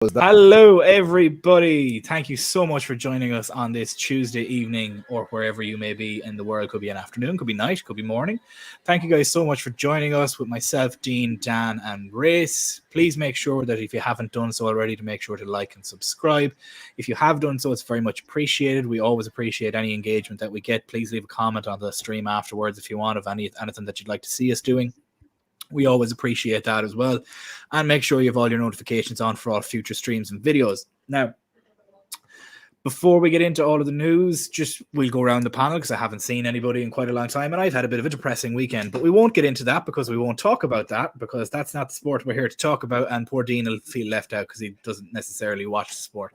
Hello, everybody. Thank you so much for joining us on this Tuesday evening or wherever you may be in the world. Could be an afternoon, could be night, could be morning. Thank you guys so much for joining us with myself, Dean, Dan, and Race. Please make sure that if you haven't done so already, to make sure to like and subscribe. If you have done so, it's very much appreciated. We always appreciate any engagement that we get. Please leave a comment on the stream afterwards if you want of anything that you'd like to see us doing. We always appreciate that as well. And make sure you have all your notifications on for all future streams and videos. Now, before we get into all of the news, we'll go around the panel because I haven't seen anybody in quite a long time. And I've had a bit of a depressing weekend. But we won't get into that because we won't talk about that because that's not the sport we're here to talk about. And poor Dean will feel left out because he doesn't necessarily watch the sport.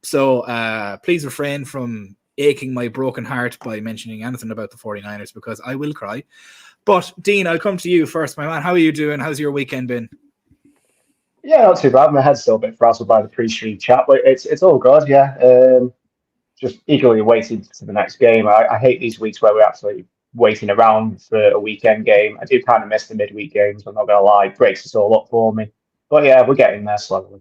So please refrain from aching my broken heart by mentioning anything about the 49ers because I will cry. But, Dean, I'll come to you first, my man. How are you doing? How's your weekend been? Yeah, not too bad. My head's still a bit frazzled by the pre-stream chat, but it's all good, yeah. Just eagerly waiting to the next game. I hate these weeks where we're actually waiting around for a weekend game. I do kind of miss the midweek games, I'm not going to lie. It breaks it all up for me. But, yeah, we're getting there slowly.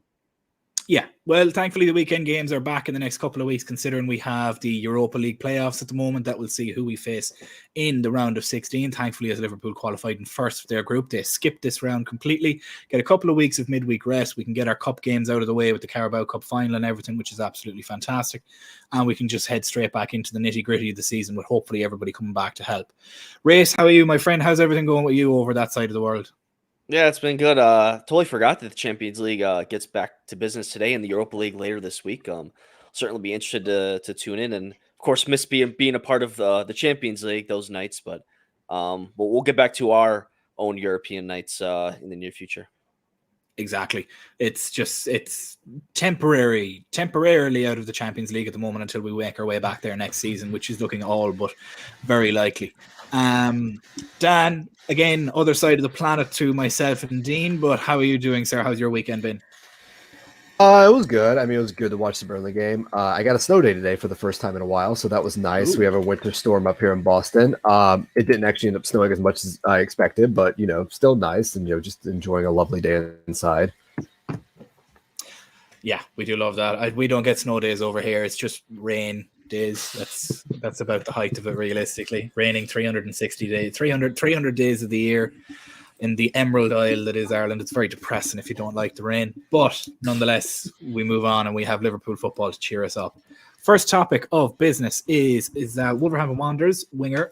Yeah, well, thankfully the weekend games are back in the next couple of weeks, considering we have the Europa League playoffs at the moment. That will see who we face in the round of 16. Thankfully, as Liverpool qualified in first for their group, they skipped this round completely. Get a couple of weeks of midweek rest. We can get our cup games out of the way with the Carabao Cup final and everything, which is absolutely fantastic. And we can just head straight back into the nitty-gritty of the season with hopefully everybody coming back to help. Race, how are you, my friend? How's everything going with you over that side of the world? Yeah, it's been good. Totally forgot that the Champions League gets back to business today and the Europa League later this week. Certainly be interested to tune in and, of course, miss being a part of the Champions League those nights. But we'll get back to our own European nights in the near future. Exactly. It's temporarily out of the Champions League at the moment until we make our way back there next season, which is looking all but very likely. Dan, again, other side of the planet to myself and Dean, but how are you doing, sir? How's your weekend been? It was good. I mean, it was good to watch the Burnley game. I got a snow day today for the first time in a while, so that was nice. Ooh. We have a winter storm up here in Boston. It didn't actually end up snowing as much as I expected, but, still nice and, just enjoying a lovely day inside. Yeah, we do love that. We don't get snow days over here. It's just rain days. That's about the height of it, realistically. Raining 360 days, 300 days of the year. In the Emerald Isle that is Ireland. It's very depressing if you don't like the rain. But nonetheless, we move on and we have Liverpool football to cheer us up. First topic of business is Wolverhampton Wanderers winger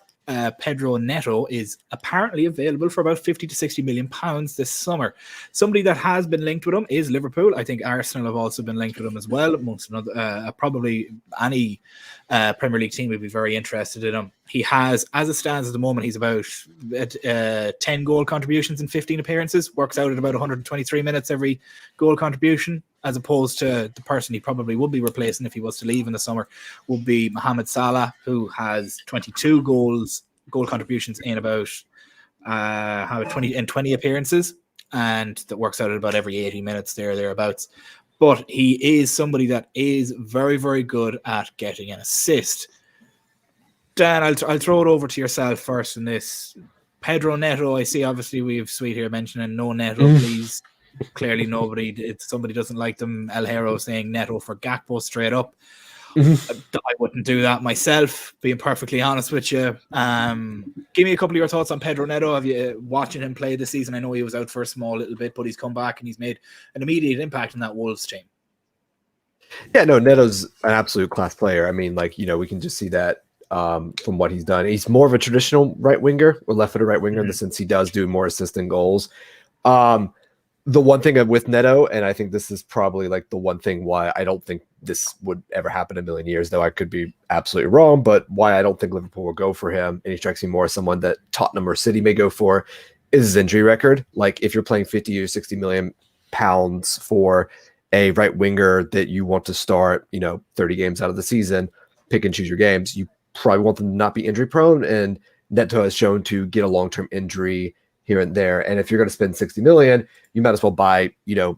Pedro Neto is apparently available for about 50 to 60 million pounds this summer. Somebody that has been linked with him is Liverpool. I think Arsenal have also been linked with him as well. Amongst another, probably any Premier League team would be very interested in him. He has, as it stands at the moment, he's about 10 goal contributions in 15 appearances. Works out at about 123 minutes every goal contribution, as opposed to the person he probably would be replacing if he was to leave in the summer would be Mohamed Salah, who has 22 goal contributions in about 20 appearances, and that works out at about every 80 minutes thereabouts. But he is somebody that is very, very good at getting an assist. Dan, I'll throw it over to yourself first in this. Pedro Neto, I see obviously we have Sweet here mentioning no Neto, please. Clearly nobody, if somebody doesn't like them, El Hero saying Neto for Gakpo straight up. I wouldn't do that myself, being perfectly honest with you. Give me a couple of your thoughts on Pedro Neto. Have you watching him play this season? I know he was out for a small little bit, but he's come back and he's made an immediate impact in that Wolves team. Yeah, no, Neto's an absolute class player. I mean, we can just see that from what he's done. He's more of a traditional right winger or left-footed right winger in the sense he does do more assists and goals. The one thing with Neto, and I think this is probably the one thing why I don't think this would ever happen in a million years, though I could be absolutely wrong, but why I don't think Liverpool will go for him, and he strikes me more as someone that Tottenham or City may go for, is his injury record. If you're playing 50 or 60 million pounds for a right winger that you want to start, 30 games out of the season, pick and choose your games, you probably want them to not be injury prone, and Neto has shown to get a long-term injury here and there. And if you're going to spend 60 million, you might as well buy,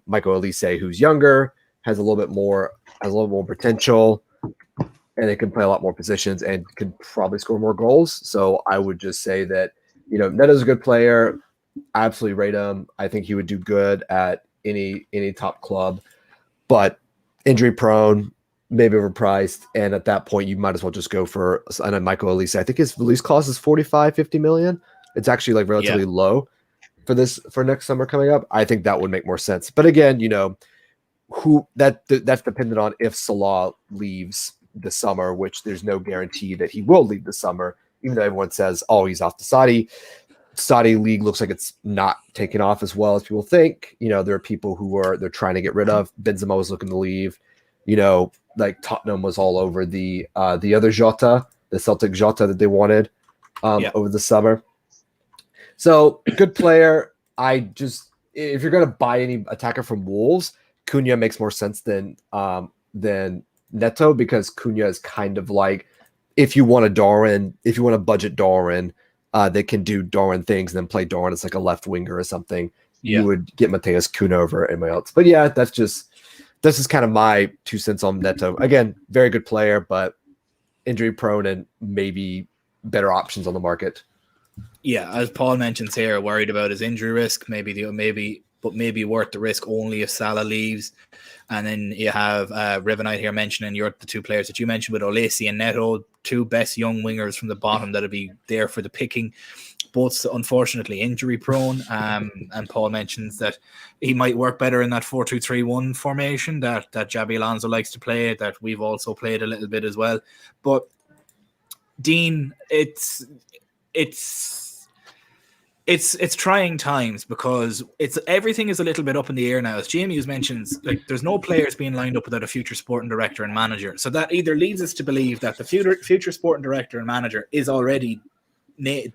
Michael Elise, who's younger, has a little bit more potential, and it can play a lot more positions and can probably score more goals. So I would just say that, Neto's a good player. I absolutely rate him. I think he would do good at any top club. but injury prone, maybe overpriced. And at that point, you might as well just go for, and Michael Elise, I think his release cost is 45, 50 million. It's actually like relatively low for next summer coming up. I think that would make more sense. But again, that's dependent on if Salah leaves the summer, which there's no guarantee that he will leave the summer, even though everyone says, oh, he's off the Saudi league looks like it's not taking off as well as people think. There are people they're trying to get rid of. Benzema was looking to leave. Like Tottenham was all over the other Jota, the Celtic Jota that they wanted over the summer. So good player. If you're going to buy any attacker from Wolves, Cunha makes more sense than Neto, because Cunha is kind of like, if you want to budget Darwin, they can do Darwin things and then play Darwin as like a left winger or something. You would get Mateus Cunha over anybody else. But yeah, that's just kind of my 2 cents on Neto. Again, very good player, but injury prone and maybe better options on the market. Yeah, as Paul mentions here, worried about his injury risk, maybe worth the risk only if Salah leaves. And then you have Rivenite here mentioning the two players that you mentioned with Olesi and Neto, two best young wingers from the bottom that'll be there for the picking. Both unfortunately injury prone. And Paul mentions that he might work better in that 4-2-3-1 formation that Xabi Alonso likes to play, that we've also played a little bit as well. But Dean, it's trying times, because everything is a little bit up in the air now. As Jamie mentions, like, there's no players being lined up without a future sporting director and manager. So that either leads us to believe that the future sporting director and manager is already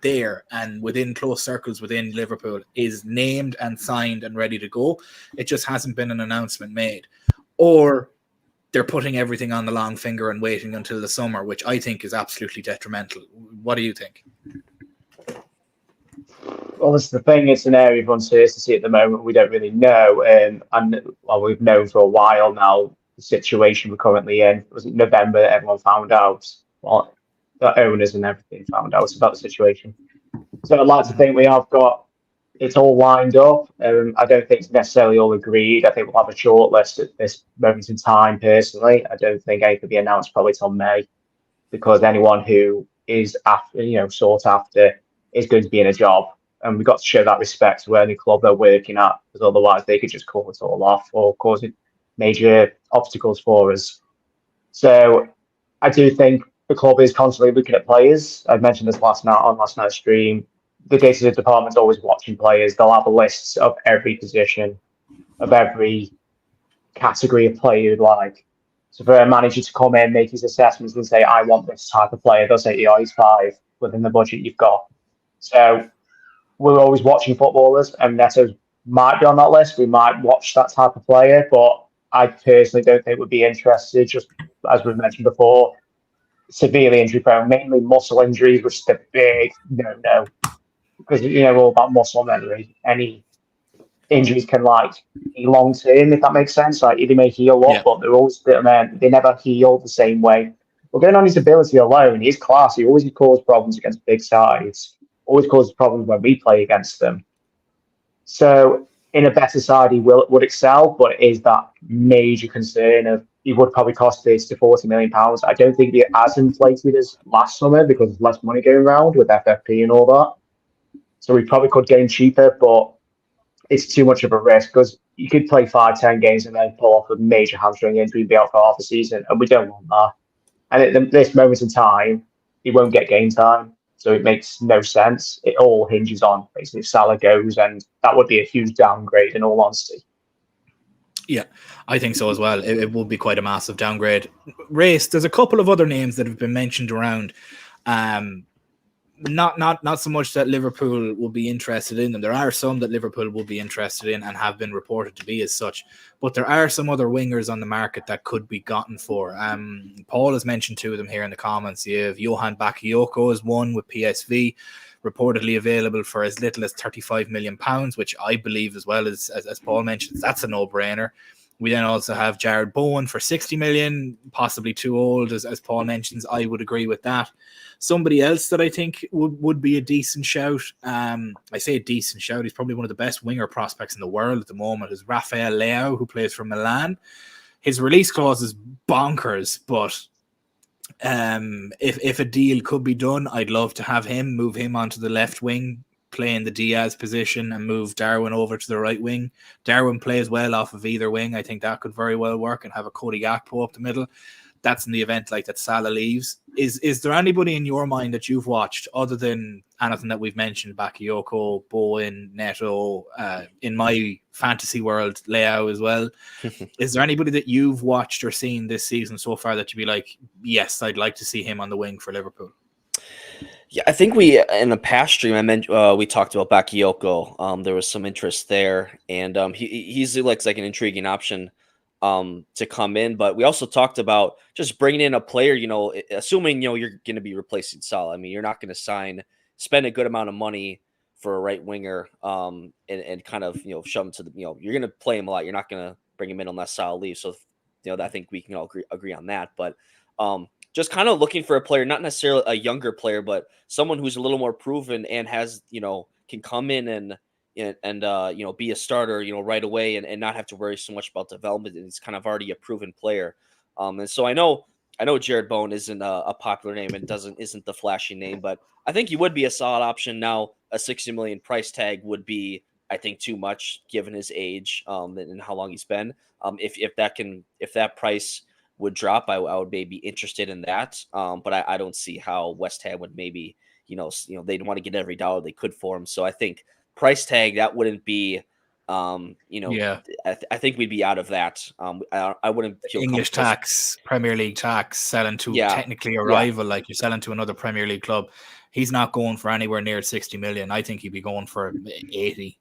there and within close circles within Liverpool, is named and signed and ready to go. It just hasn't been an announcement made, or they're putting everything on the long finger and waiting until the summer, which I think is absolutely detrimental. What do you think? Well, this is the thing. It's an area of uncertainty at the moment. We don't really know. And we've known for a while now the situation we're currently in. It was in November that everyone found out. Well, the owners and everything found out about the situation. So I'd like to think we have got it's all lined up. I don't think it's necessarily all agreed. I think we'll have a short list at this moment in time, personally. I don't think anything will be announced probably till May, because anyone who is sought after is going to be in a job. And we've got to show that respect to any club they're working at, because otherwise they could just call it all off or cause major obstacles for us. So I do think the club is constantly looking at players. I mentioned this last night's stream. The data department's always watching players. They'll have lists of every position, of every category of player you'd like. So for a manager to come in, make his assessments and say, I want this type of player, they'll say, he's 5 within the budget you've got. So we're always watching footballers, and Neto might be on that list. We might watch that type of player, but I personally don't think we'd be interested, just as we've mentioned before, severely injury prone, mainly muscle injuries, which is the big no. Because, we're all about muscle memory. Any injuries can be long term, if that makes sense. Like, they may heal up, but they're always they never heal the same way. But going on his ability alone, his class, he always causes problems against big sides. Always causes problems when we play against them. So in a better side, he would excel, but it is that major concern of he would probably cost £30 to £40 million. I don't think he'd be as inflated as last summer, because there's less money going around with FFP and all that. So we probably could get him cheaper, but it's too much of a risk, because you could play 5-10 games and then pull off a major hamstring injury and be out for half a season, and we don't want that. And at this moment in time, he won't get game time. So it makes no sense. It all hinges on basically if Salah goes, and that would be a huge downgrade in all honesty. Yeah, I think so as well. It would be quite a massive downgrade. Race, there's a couple of other names that have been mentioned around. Not so much that Liverpool will be interested in them. There are some that Liverpool will be interested in and have been reported to be as such. But there are some other wingers on the market that could be gotten for. Paul has mentioned 2 of them here in the comments. You have Johan Bakayoko as one with PSV, reportedly available for as little as £35 million, which I believe, as well as Paul mentions, that's a no-brainer. We then also have Jared Bowen for 60 million, possibly too old, as Paul mentions. I would agree with that. Somebody else that I think would be a decent shout, I say a decent shout, he's probably one of the best winger prospects in the world at the moment, is Rafael Leao, who plays for Milan. his release clause is bonkers, but if a deal could be done, I'd love to have him, move him onto the left wing, playing the Diaz position, and move Darwin over to the right wing. Darwin plays well off of either wing. I think that could very well work, and have a Cody Gakpo up the middle. That's in the event like that Salah leaves. Is there anybody in your mind that you've watched other than anything that we've mentioned, Bakayoko, Bowen, Neto, in my fantasy world, Leao as well? Is there anybody that you've watched or seen this season so far that you'd be like, yes, I'd like to see him on the wing for Liverpool? Yeah, I think we in the past stream we talked about Bakayoko. There was some interest there, and he looks like an intriguing option to come in. But we also talked about just bringing in a player, assuming you're going to be replacing Salah. I mean, you're not going to spend a good amount of money for a right winger, and kind of shove him to the you're going to play him a lot. You're not going to bring him in unless Salah leaves. So I think we can all agree on that. But just kind of looking for a player, not necessarily a younger player, but someone who's a little more proven and has, can come in and be a starter, right away and not have to worry so much about development. And he's kind of already a proven player. And so I know Jared Bowen isn't a popular name and isn't the flashy name, but I think he would be a solid option. Now, a 60 million price tag would be, I think, too much given his age and how long he's been. If that price would drop, I would maybe be interested in that. But I don't see how West Ham would maybe, they'd want to get every dollar they could for him. So I think price tag, that wouldn't be, Yeah. I think we'd be out of that. I wouldn't feel English tax, Premier League tax, selling to technically a rival, like you're selling to another Premier League club. He's not going for anywhere near 60 million. I think he'd be going for 80.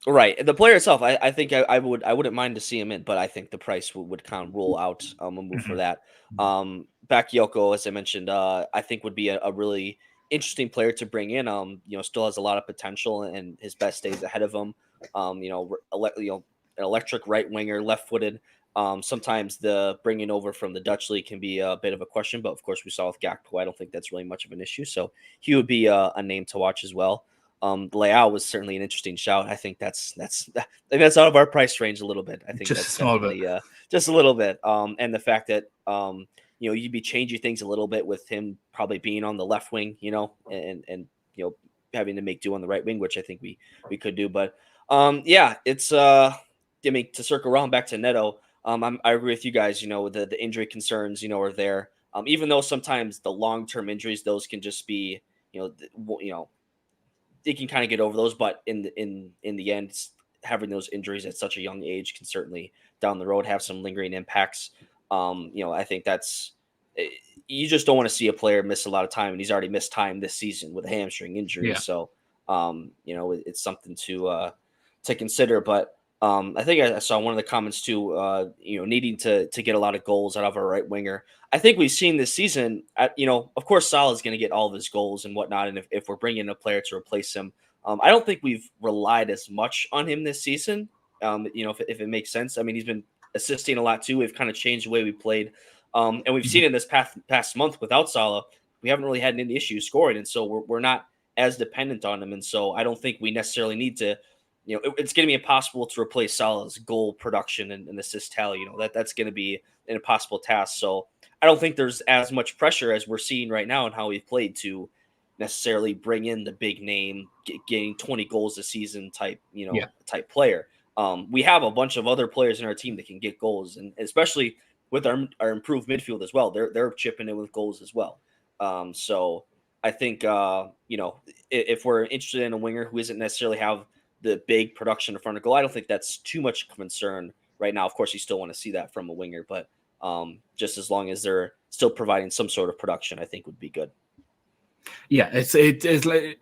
Right. The player itself, I think I wouldn't mind to see him in, but I think the price would kind of rule out a move for that. Bakayoko, as I mentioned, I think would be a really interesting player to bring in. Still has a lot of potential and his best days ahead of him. An electric right winger, left-footed. Sometimes the bringing over from the Dutch league can be a bit of a question, but of course we saw with Gakpo, I don't think that's really much of an issue. So he would be a name to watch as well. Leao was certainly an interesting shout. I think that's out of our price range a little bit. I think just that's a small bit. Just a little bit. And the fact that you'd be changing things a little bit with him probably being on the left wing, and having to make do on the right wing, which I think we could do. But it's to circle around back to Neto. I agree with you guys. The injury concerns are there. Even though sometimes the long-term injuries, those can just be they can kind of get over those, but in the end, having those injuries at such a young age can certainly down the road have some lingering impacts. I think that's you just don't want to see a player miss a lot of time, and he's already missed time this season with a hamstring injury. Yeah. So, it's something to consider. But I think I saw one of the comments too. Needing to get a lot of goals out of our right winger. I think we've seen this season. Of course, Salah is going to get all of his goals and whatnot, and if we're bringing in a player to replace him, I don't think we've relied as much on him this season. If it makes sense. I mean, he's been assisting a lot too. We've kind of changed the way we played, and we've seen in this past month without Salah, we haven't really had any issues scoring, and so we're not as dependent on him. And so I don't think we necessarily need to. It's going to be impossible to replace Salah's goal production and assist tally. That's going to be an impossible task. So I don't think there's as much pressure as we're seeing right now in how we've played to necessarily bring in the big name, getting 20 goals a season type type player. We have a bunch of other players in our team that can get goals, and especially with our improved midfield as well. They're chipping in with goals as well. So I think if we're interested in a winger who isn't necessarily have the big production in front of goal, I don't think that's too much concern right now. Of course, you still want to see that from a winger, but just as long as they're still providing some sort of production, I think would be good. Yeah, it's like,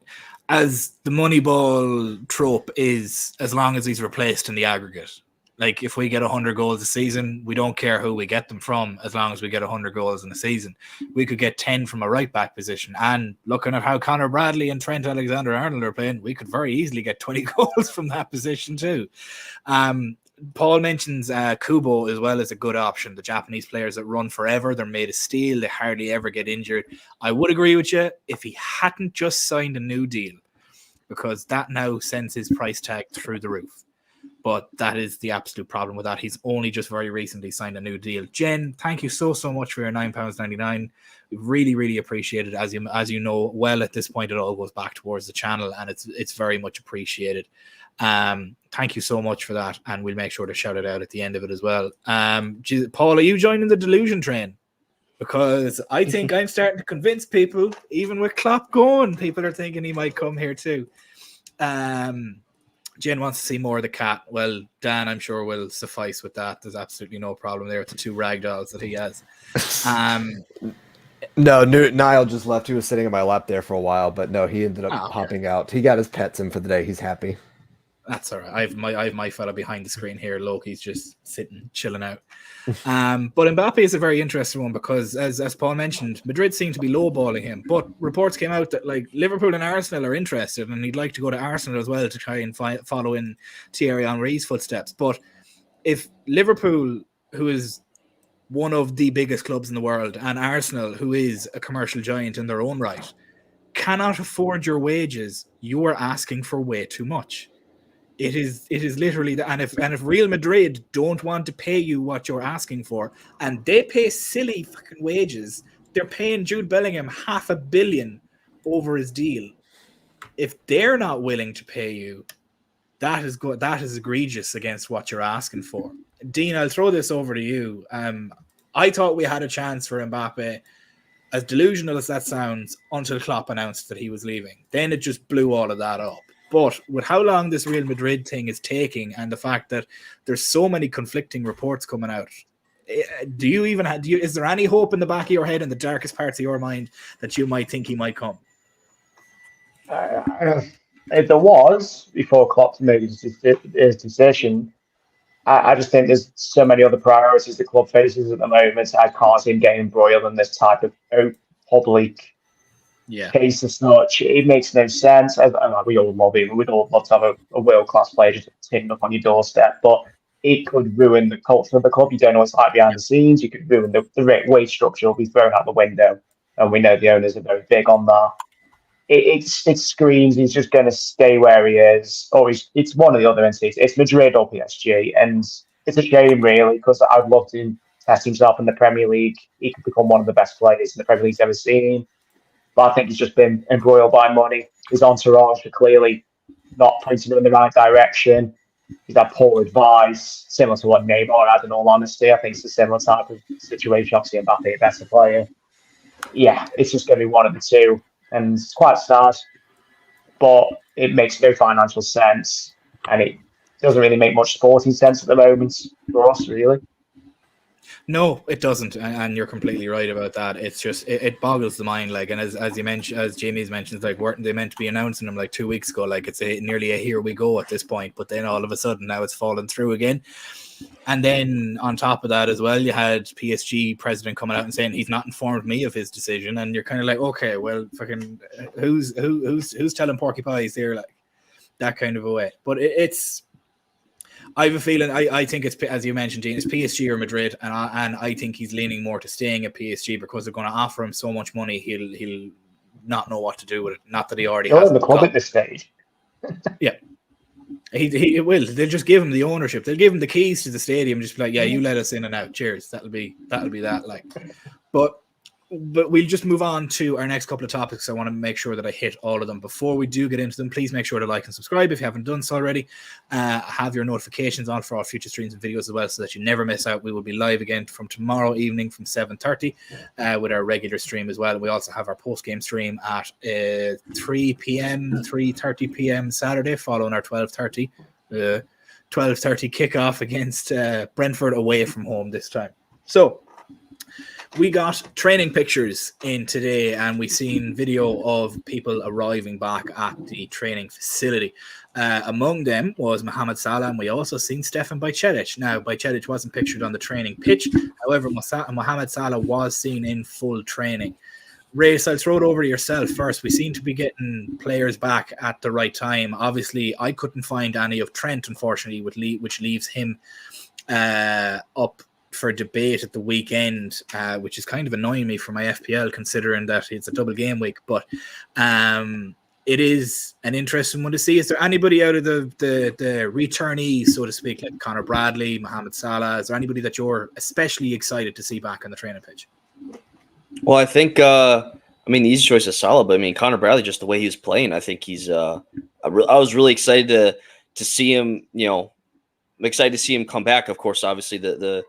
as the Moneyball trope is, as long as he's replaced in the aggregate. Like, if we get 100 goals a season, we don't care who we get them from, as long as we get 100 goals in a season. We could get 10 from a right-back position. And looking at how Conor Bradley and Trent Alexander-Arnold are playing, we could very easily get 20 goals from that position too. Paul mentions Kubo as well as a good option. The Japanese players that run forever, they're made of steel, they hardly ever get injured. I would agree with you if he hadn't just signed a new deal, because that now sends his price tag through the roof. But that is the absolute problem with that. He's only just very recently signed a new deal. Jen, thank you so much for your £9.99. We really appreciate it. As you know well, at this point, it all goes back towards the channel, and it's very much appreciated. Thank you so much for that, and we'll make sure to shout it out at the end of it as well. Paul, are you joining the delusion train? Because I think I'm starting to convince people, even with Klopp going, people are thinking he might come here too. Jen wants to see more of the cat. Well, Dan, I'm sure, will suffice with that. There's absolutely no problem there with the 2 ragdolls that he has. No, Niall just left. He was sitting in my lap there for a while, but no, he ended up hopping out. He got his pets in for the day. He's happy. That's all right. I have my fella behind the screen here. Loki's just sitting, chilling out. But Mbappe is a very interesting one because, as Paul mentioned, Madrid seem to be lowballing him. But reports came out that like Liverpool and Arsenal are interested, and he'd like to go to Arsenal as well to try and follow in Thierry Henry's footsteps. But if Liverpool, who is one of the biggest clubs in the world, and Arsenal, who is a commercial giant in their own right, cannot afford your wages, you are asking for way too much. It is literally and if Real Madrid don't want to pay you what you're asking for, and they pay silly fucking wages, they're paying Jude Bellingham $500 million over his deal. If they're not willing to pay you, that is egregious against what you're asking for. Dean, I'll throw this over to you. I thought we had a chance for Mbappe, as delusional as that sounds, until Klopp announced that he was leaving. Then it just blew all of that up. But with how long this Real Madrid thing is taking, and the fact that there's so many conflicting reports coming out, is there any hope in the back of your head, in the darkest parts of your mind, that you might think he might come? If there was, before Klopp made his decision, I just think there's so many other priorities the club faces at the moment. I can't see him getting embroiled in this type of public case as such. It makes no sense. We all love him. We'd all love to have a world-class player just turning up on your doorstep, but it could ruin the culture of the club. You don't know what's like behind the scenes. You could ruin the wage structure will be thrown out the window, and we know the owners are very big on that. It screams he's just going to stay where he is, or it's one of the other entities. It's Madrid or PSG, and it's a shame, really, because I'd love to test himself in the Premier League. He could become one of the best players in the Premier League's ever seen. But I think he's just been embroiled by money. His entourage are clearly not pointing him in the right direction. He's had poor advice, similar to what Neymar had, in all honesty. I think it's a similar type of situation. Obviously, Mbappe, a better player. Yeah, it's just going to be one of the two. And it's quite sad, but it makes no financial sense. And it doesn't really make much sporting sense at the moment for us, really. No, it doesn't, and you're completely right about that. It's just it boggles the mind. Like, and as you mentioned, as Jamie's mentioned, like, weren't they meant to be announcing them like 2 weeks ago? Like, it's nearly a here we go at this point. But then all of a sudden now it's fallen through again. And then on top of that as well, you had PSG president coming out and saying he's not informed me of his decision, and you're kind of like, okay, well, fucking who's telling porky pies here, like that kind of a way. But it's. I have a feeling. I think it's, as you mentioned, Gene, it's PSG or Madrid, and I think he's leaning more to staying at PSG because they're going to offer him so much money. He'll not know what to do with it. Not that he already has the club at this stage. Yeah, he will. They'll just give him the ownership. They'll give him the keys to the stadium. Just be like, yeah, you let us in and out. Cheers. That'll be that. Like, but we'll just move on to our next couple of topics. I want to make sure that I hit all of them. Before we do get into them, please make sure to like and subscribe if you haven't done so already. Have your notifications on for our future streams and videos as well, so that you never miss out. We will be live again from tomorrow evening from 7:30 with our regular stream as well. We also have our post-game stream at 3:30 p.m. Saturday, following our 12:30 kickoff against Brentford away from home this time. So we got training pictures in today, and we seen video of people arriving back at the training facility. Among them was Mohamed Salah, and we also seen Stefan Bajcetic. Now, Bajcetic wasn't pictured on the training pitch. However, Mohamed Salah was seen in full training. Race, I'll throw it over to yourself first. We seem to be getting players back at the right time. Obviously, I couldn't find any of Trent, unfortunately, which leaves him up for debate at the weekend, which is kind of annoying me for my FPL, considering that it's a double game week. But it is an interesting one to see. Is there anybody out of the returnees, so to speak, like Connor Bradley, Mohamed Salah? Is there anybody that you're especially excited to see back on the training pitch? Well, I think the easy choice is Salah, but Connor Bradley, just the way he was playing, I think he's. I was really excited to see him. I'm excited to see him come back. Of course, obviously the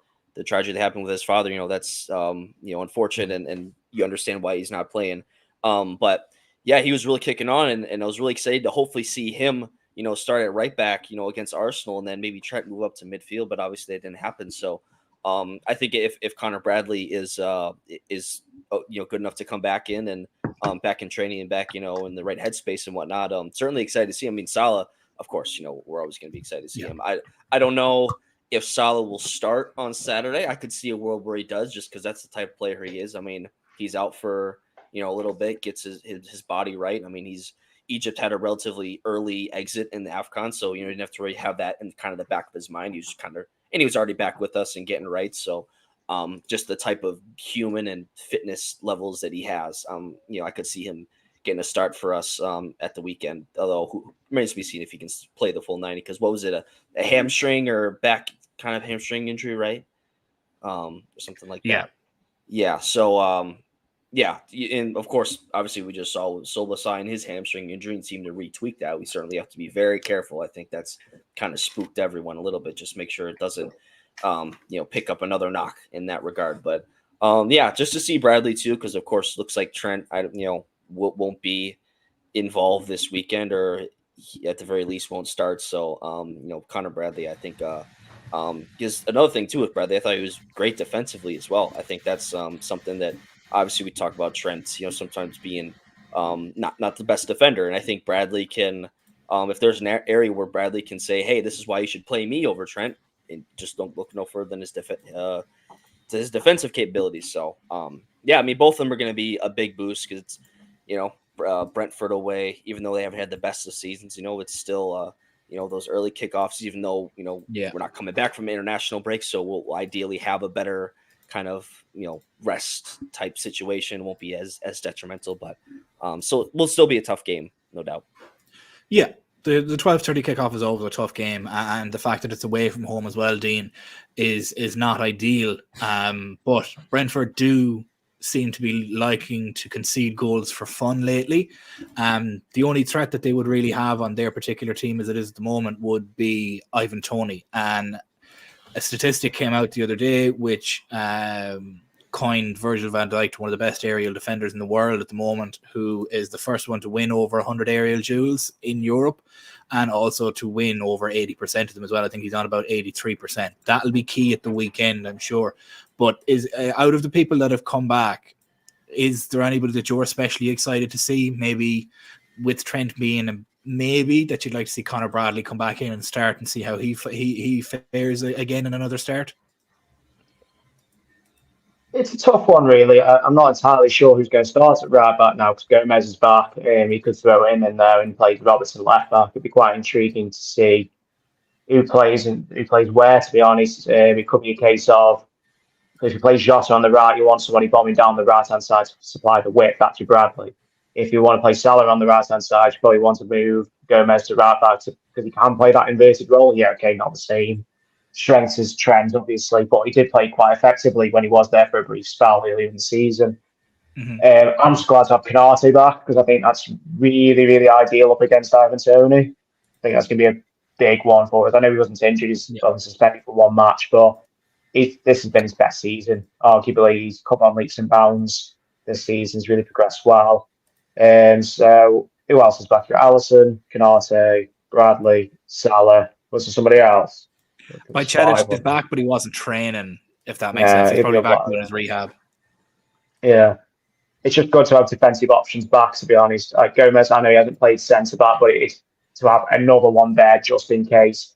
tragedy that happened with his father, that's unfortunate, and you understand why he's not playing. But yeah, he was really kicking on, and I was really excited to hopefully see him, start at right back, against Arsenal, and then maybe try to move up to midfield. But obviously that didn't happen. So I think if Connor Bradley is good enough to come back in and back in training and back in the right headspace and whatnot, certainly excited to see him. Salah, of course, we're always going to be excited to see him. I don't know if Salah will start on Saturday. I could see a world where he does, just because that's the type of player he is. He's out for a little bit, gets his body right. Egypt had a relatively early exit in the AFCON, so you didn't have to really have that in kind of the back of his mind. He was and he was already back with us and getting right. So just the type of human and fitness levels that he has, I could see him getting a start for us at the weekend. Although remains to be seen if he can play the full 90. Because what was it, a hamstring or back kind of hamstring injury, right? Or something like that. Yeah. So yeah, and of course, obviously, we just saw Solskjaer his hamstring injury and seemed to retweak that. We certainly have to be very careful. I think that's kind of spooked everyone a little bit. Just make sure it doesn't, pick up another knock in that regard. But yeah, just to see Bradley too, because of course, looks like Trent, won't be involved this weekend, or at the very least won't start. So Connor Bradley, I think, is another thing too with Bradley. I thought he was great defensively as well. I think that's something that. Obviously, we talk about Trent, sometimes being not the best defender. And I think Bradley can, if there's an area where Bradley can say, hey, this is why you should play me over Trent, and just don't look no further than his defensive capabilities. So, yeah, both of them are going to be a big boost because it's, Brentford away, even though they haven't had the best of seasons, it's still, those early kickoffs, even though, we're not coming back from international breaks. So we'll ideally have a better kind of rest type situation, won't be as detrimental, but so it will still be a tough game, no doubt. Yeah, the 12:30 kickoff is always a tough game, and the fact that it's away from home as well, Dean, is not ideal. But Brentford do seem to be liking to concede goals for fun lately. The only threat that they would really have on their particular team as it is at the moment would be Ivan Toney, and a statistic came out the other day which coined Virgil van Dijk to one of the best aerial defenders in the world at the moment, who is the first one to win over 100 aerial duels in Europe and also to win over 80% of them as well. I think he's on about 83%. That'll be key at the weekend, I'm sure. But is out of the people that have come back, is there anybody that you're especially excited to see? Maybe with Trent being maybe that you'd like to see Connor Bradley come back in and start and see how he fares again in another start? It's a tough one, really. I'm not entirely sure who's going to start at right back now because Gomez is back. He could throw him in there and play Robertson left back. It'd be quite intriguing to see who plays and who plays where, to be honest. It could be a case of, if you play Jota on the right, you want somebody bombing down the right-hand side to supply the width. That's your Bradley. If you want to play Salah on the right-hand side, you probably want to move Gomez to right back because he can play that inverted role. Yeah, okay, not the same strengths as Trent, obviously, but he did play quite effectively when he was there for a brief spell earlier in the season. Mm-hmm. I'm just glad to have Canate back because I think that's really, really ideal up against Ivan Toney. I think that's going to be a big one for us. I know he wasn't injured, he's only suspended for one match, but this has been his best season. Arguably, he's come on leaps and bounds this season. He's really progressed well. So who else is back here? Alisson, Canate, Bradley, Salah. Was there somebody else? Bajcetic is back, but he wasn't training, if that makes sense. He's probably back doing his rehab. Yeah. It's just good to have defensive options back, to be honest. Gomez, I know he hasn't played centre-back, but it's to have another one there just in case.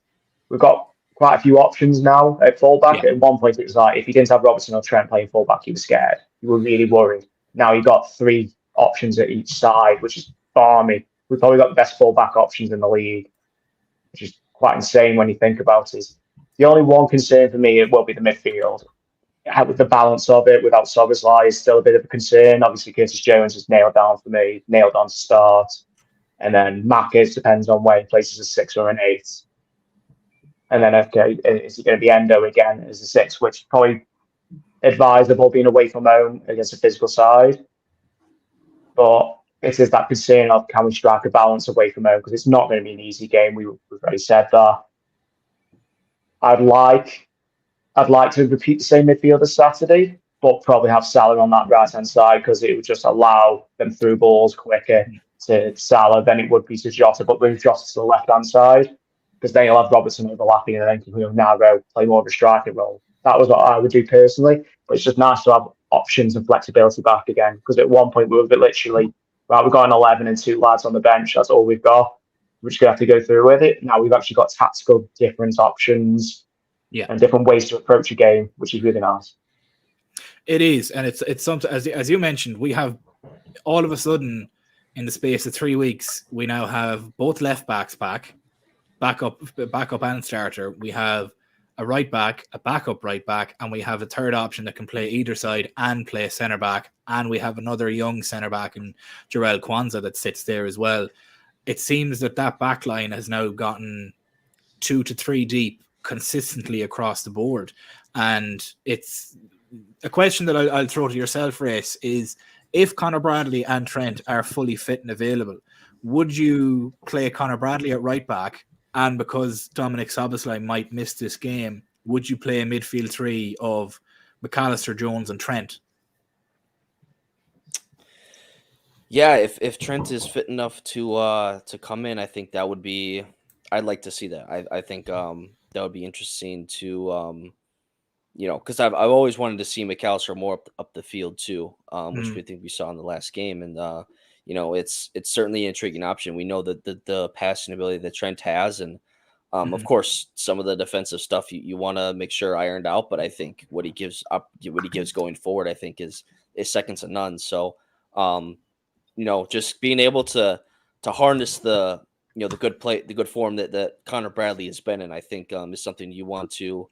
We've got quite a few options now at fullback. Yeah. At one point, it was like, if you didn't have Robertson or Trent playing fullback, you were scared. You were really worried. Now you've got three options at each side, which is balmy. We've probably got the best fullback options in the league, which is quite insane when you think about it. The only one concern for me will be the midfield. With the balance of it, without Szoboszlai, is still a bit of a concern. Obviously, Curtis Jones is nailed down for me, nailed on to start. And then Mackes depends on where he places a 6 or an 8. And then, okay, is it going to be Endo again as a 6, which is probably advisable being away from home against a physical side. But it is that concern of can we strike a balance away from home, because it's not going to be an easy game. We've already said that. I'd like to repeat the same midfield as Saturday, but probably have Salah on that right-hand side, because it would just allow them through balls quicker to Salah than it would be to Jota, but move Jota to the left-hand side, because then you'll have Robertson overlapping and then he'll now go play more of a striker role. That was what I would do personally, but it's just nice to have options and flexibility back again, because at one point we were literally, right, we've got an 11 and 2 lads on the bench, that's all we've got. We're just going to have to go through with it. Now we've actually got tactical different options and different ways to approach a game, which is really nice. It is, and it's something, as you mentioned, we have all of a sudden in the space of 3 weeks, we now have both left backs backup and starter. We have a right back, a backup right back, and we have a third option that can play either side and play centre back. And we have another young centre back in Jarell Kwanzaa that sits there as well. It seems that back line has now gotten 2 to 3 deep consistently across the board. And it's a question that I'll throw to yourself, Race, is if Conor Bradley and Trent are fully fit and available, would you play Conor Bradley at right back? And because Dominic Szoboszlai might miss this game, would you play a midfield 3 of McAllister, Jones and Trent? Yeah, if Trent is fit enough to come in, I think that would be. I'd like to see that. I think that would be interesting to because I've always wanted to see McAllister more up the field too, which we think we saw in the last game, and it's certainly an intriguing option. We know that the passing ability that Trent has, and of course some of the defensive stuff you want to make sure ironed out, but I think what he gives going forward, I think is second to none. So. Just being able to harness the the good form that Conor Bradley has been in, I think is something you want to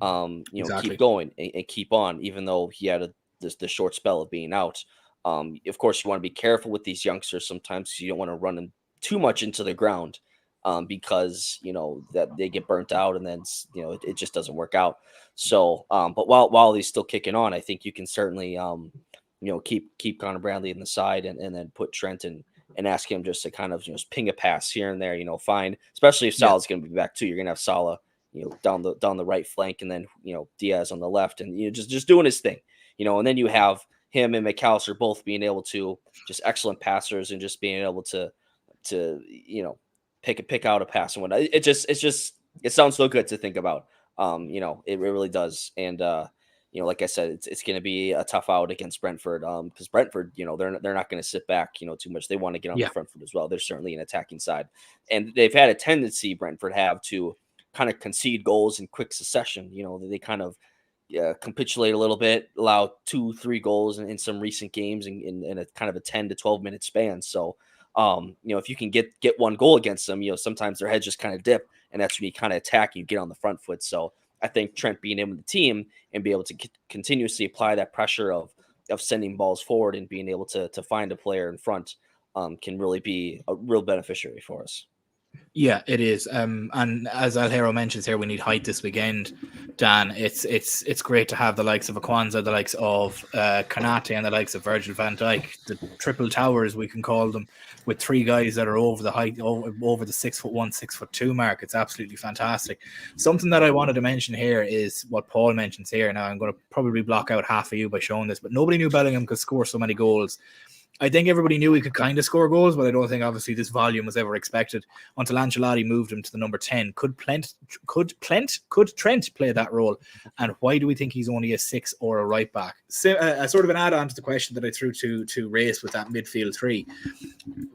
Exactly. keep going and keep on, even though he had the short spell of being out. Of course, you want to be careful with these youngsters sometimes. You don't want to run them too much into the ground because that they get burnt out and then it just doesn't work out. So, but while he's still kicking on, I think you can certainly keep Conor Bradley in the side and then put Trent in and ask him just to kind of ping a pass here and there, fine. Especially if Salah's going to be back too. You're going to have Salah, down the right flank, and then Diaz on the left, and just doing his thing, and then you have him and McAllister both being able to just excellent passers and just being able to pick out a pass and whatnot. It sounds so good to think about. It really does, and like I said, it's going to be a tough out against Brentford because Brentford, they're not going to sit back, too much. They want to get on the front foot as well. They're certainly an attacking side, and they've had a tendency, Brentford have, to kind of concede goals in quick succession. They kind of capitulate a little bit, allow 2-3 goals in some recent games in a kind of a 10 to 12 minute span. So, if you can get one goal against them, sometimes their heads just kind of dip, and that's when you kind of attack and you get on the front foot. So I think Trent being in with the team and be able to continuously apply that pressure of sending balls forward and being able to find a player in front can really be a real beneficiary for us. Yeah, it is. And as Alhero mentions here, we need height this weekend. Dan, it's great to have the likes of Kwanzaa, the likes of Konate, and the likes of Virgil van Dijk, the triple towers we can call them, with 3 guys that are over the height, over the 6'1", 6'2" mark. It's absolutely fantastic. Something that I wanted to mention here is what Paul mentions here. Now I'm going to probably block out half of you by showing this, but nobody knew Bellingham could score so many goals. I think everybody knew he could kind of score goals, but I don't think obviously this volume was ever expected until Ancelotti moved him to the number 10. Could Trent play that role? And why do we think he's only a 6 or a right back? So, sort of an add-on to the question that I threw to Race with that midfield 3.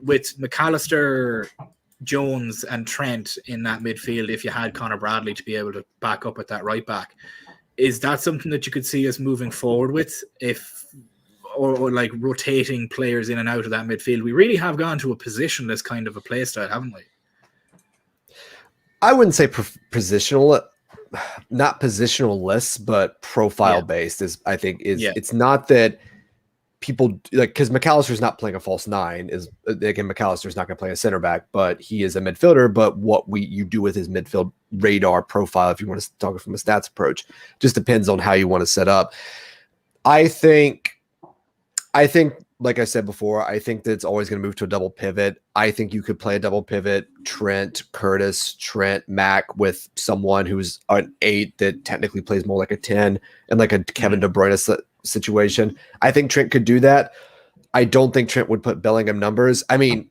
With McAllister, Jones and Trent in that midfield, if you had Conor Bradley to be able to back up at that right back, is that something that you could see us moving forward with or like rotating players in and out of that midfield? We really have gone to a positionless kind of a play style, haven't we? I wouldn't say positional, not positionless, but profile based it's not that people like, because McAllister's not playing a false nine, is again, McAllister's not going to play a center back, but he is a midfielder. But what you do with his midfield radar profile, if you want to talk from a stats approach, just depends on how you want to set up. I think, like I said before, I think that it's always going to move to a double pivot. I think you could play a double pivot, Trent, Curtis, Trent, Mac, with someone who's an 8 that technically plays more like a 10, and like a Kevin De Bruyne situation. I think Trent could do that. I don't think Trent would put Bellingham numbers. I mean,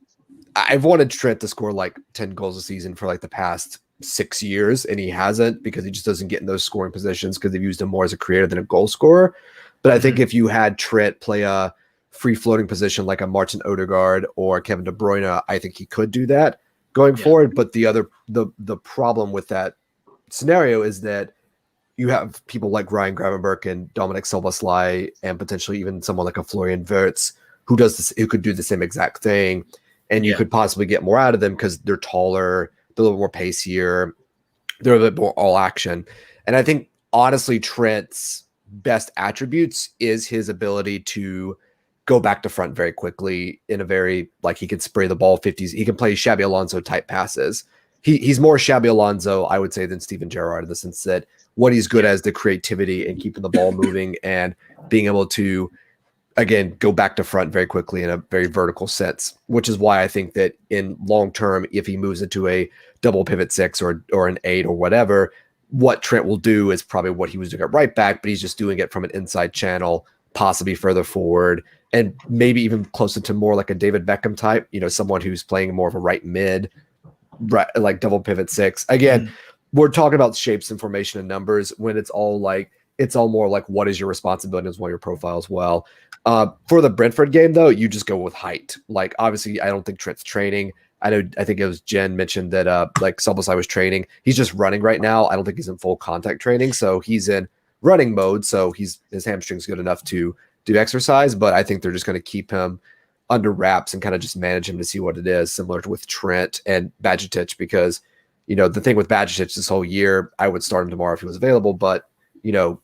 I've wanted Trent to score like 10 goals a season for like the past 6 years, and he hasn't, because he just doesn't get in those scoring positions because they've used him more as a creator than a goal scorer. But I think if you had Trent play a free floating position like a Martin Odegaard or Kevin De Bruyne, I think he could do that going forward. But the problem with that scenario is that you have people like Ryan Gravenberch and Dominic Szoboszlai, and potentially even someone like a Florian Wirtz who could do the same exact thing, and you could possibly get more out of them because they're taller, they're a little more pacier, they're a bit more all action. And I think honestly, Trent's best attributes is his ability to go back to front very quickly in a very, like, he can spray the ball 50s. He can play Xabi Alonso type passes. He's more Xabi Alonso, I would say, than Steven Gerrard, in the sense that what he's good at is the creativity and keeping the ball moving and being able to, again, go back to front very quickly in a very vertical sense, which is why I think that in long term, if he moves into a double pivot 6 or an 8 or whatever, what Trent will do is probably what he was doing at right back, but he's just doing it from an inside channel, possibly further forward, and maybe even closer to more like a David Beckham type, someone who's playing more of a right mid, right, like double pivot 6. Again, we're talking about shapes and formation and numbers when it's all more like, what is your responsibility as well, your profile as well. For the Brentford game, though, you just go with height. Like, obviously, I don't think Trent's training. I think it was Jen mentioned that like Szoboszlai was training. He's just running right now. I don't think he's in full contact training, so he's in running mode. So his hamstring's good enough to do exercise, but I think they're just going to keep him under wraps and kind of just manage him to see what it is, similar to with Trent and Bajcetic, because the thing with Bajcetic this whole year, I would start him tomorrow if he was available, but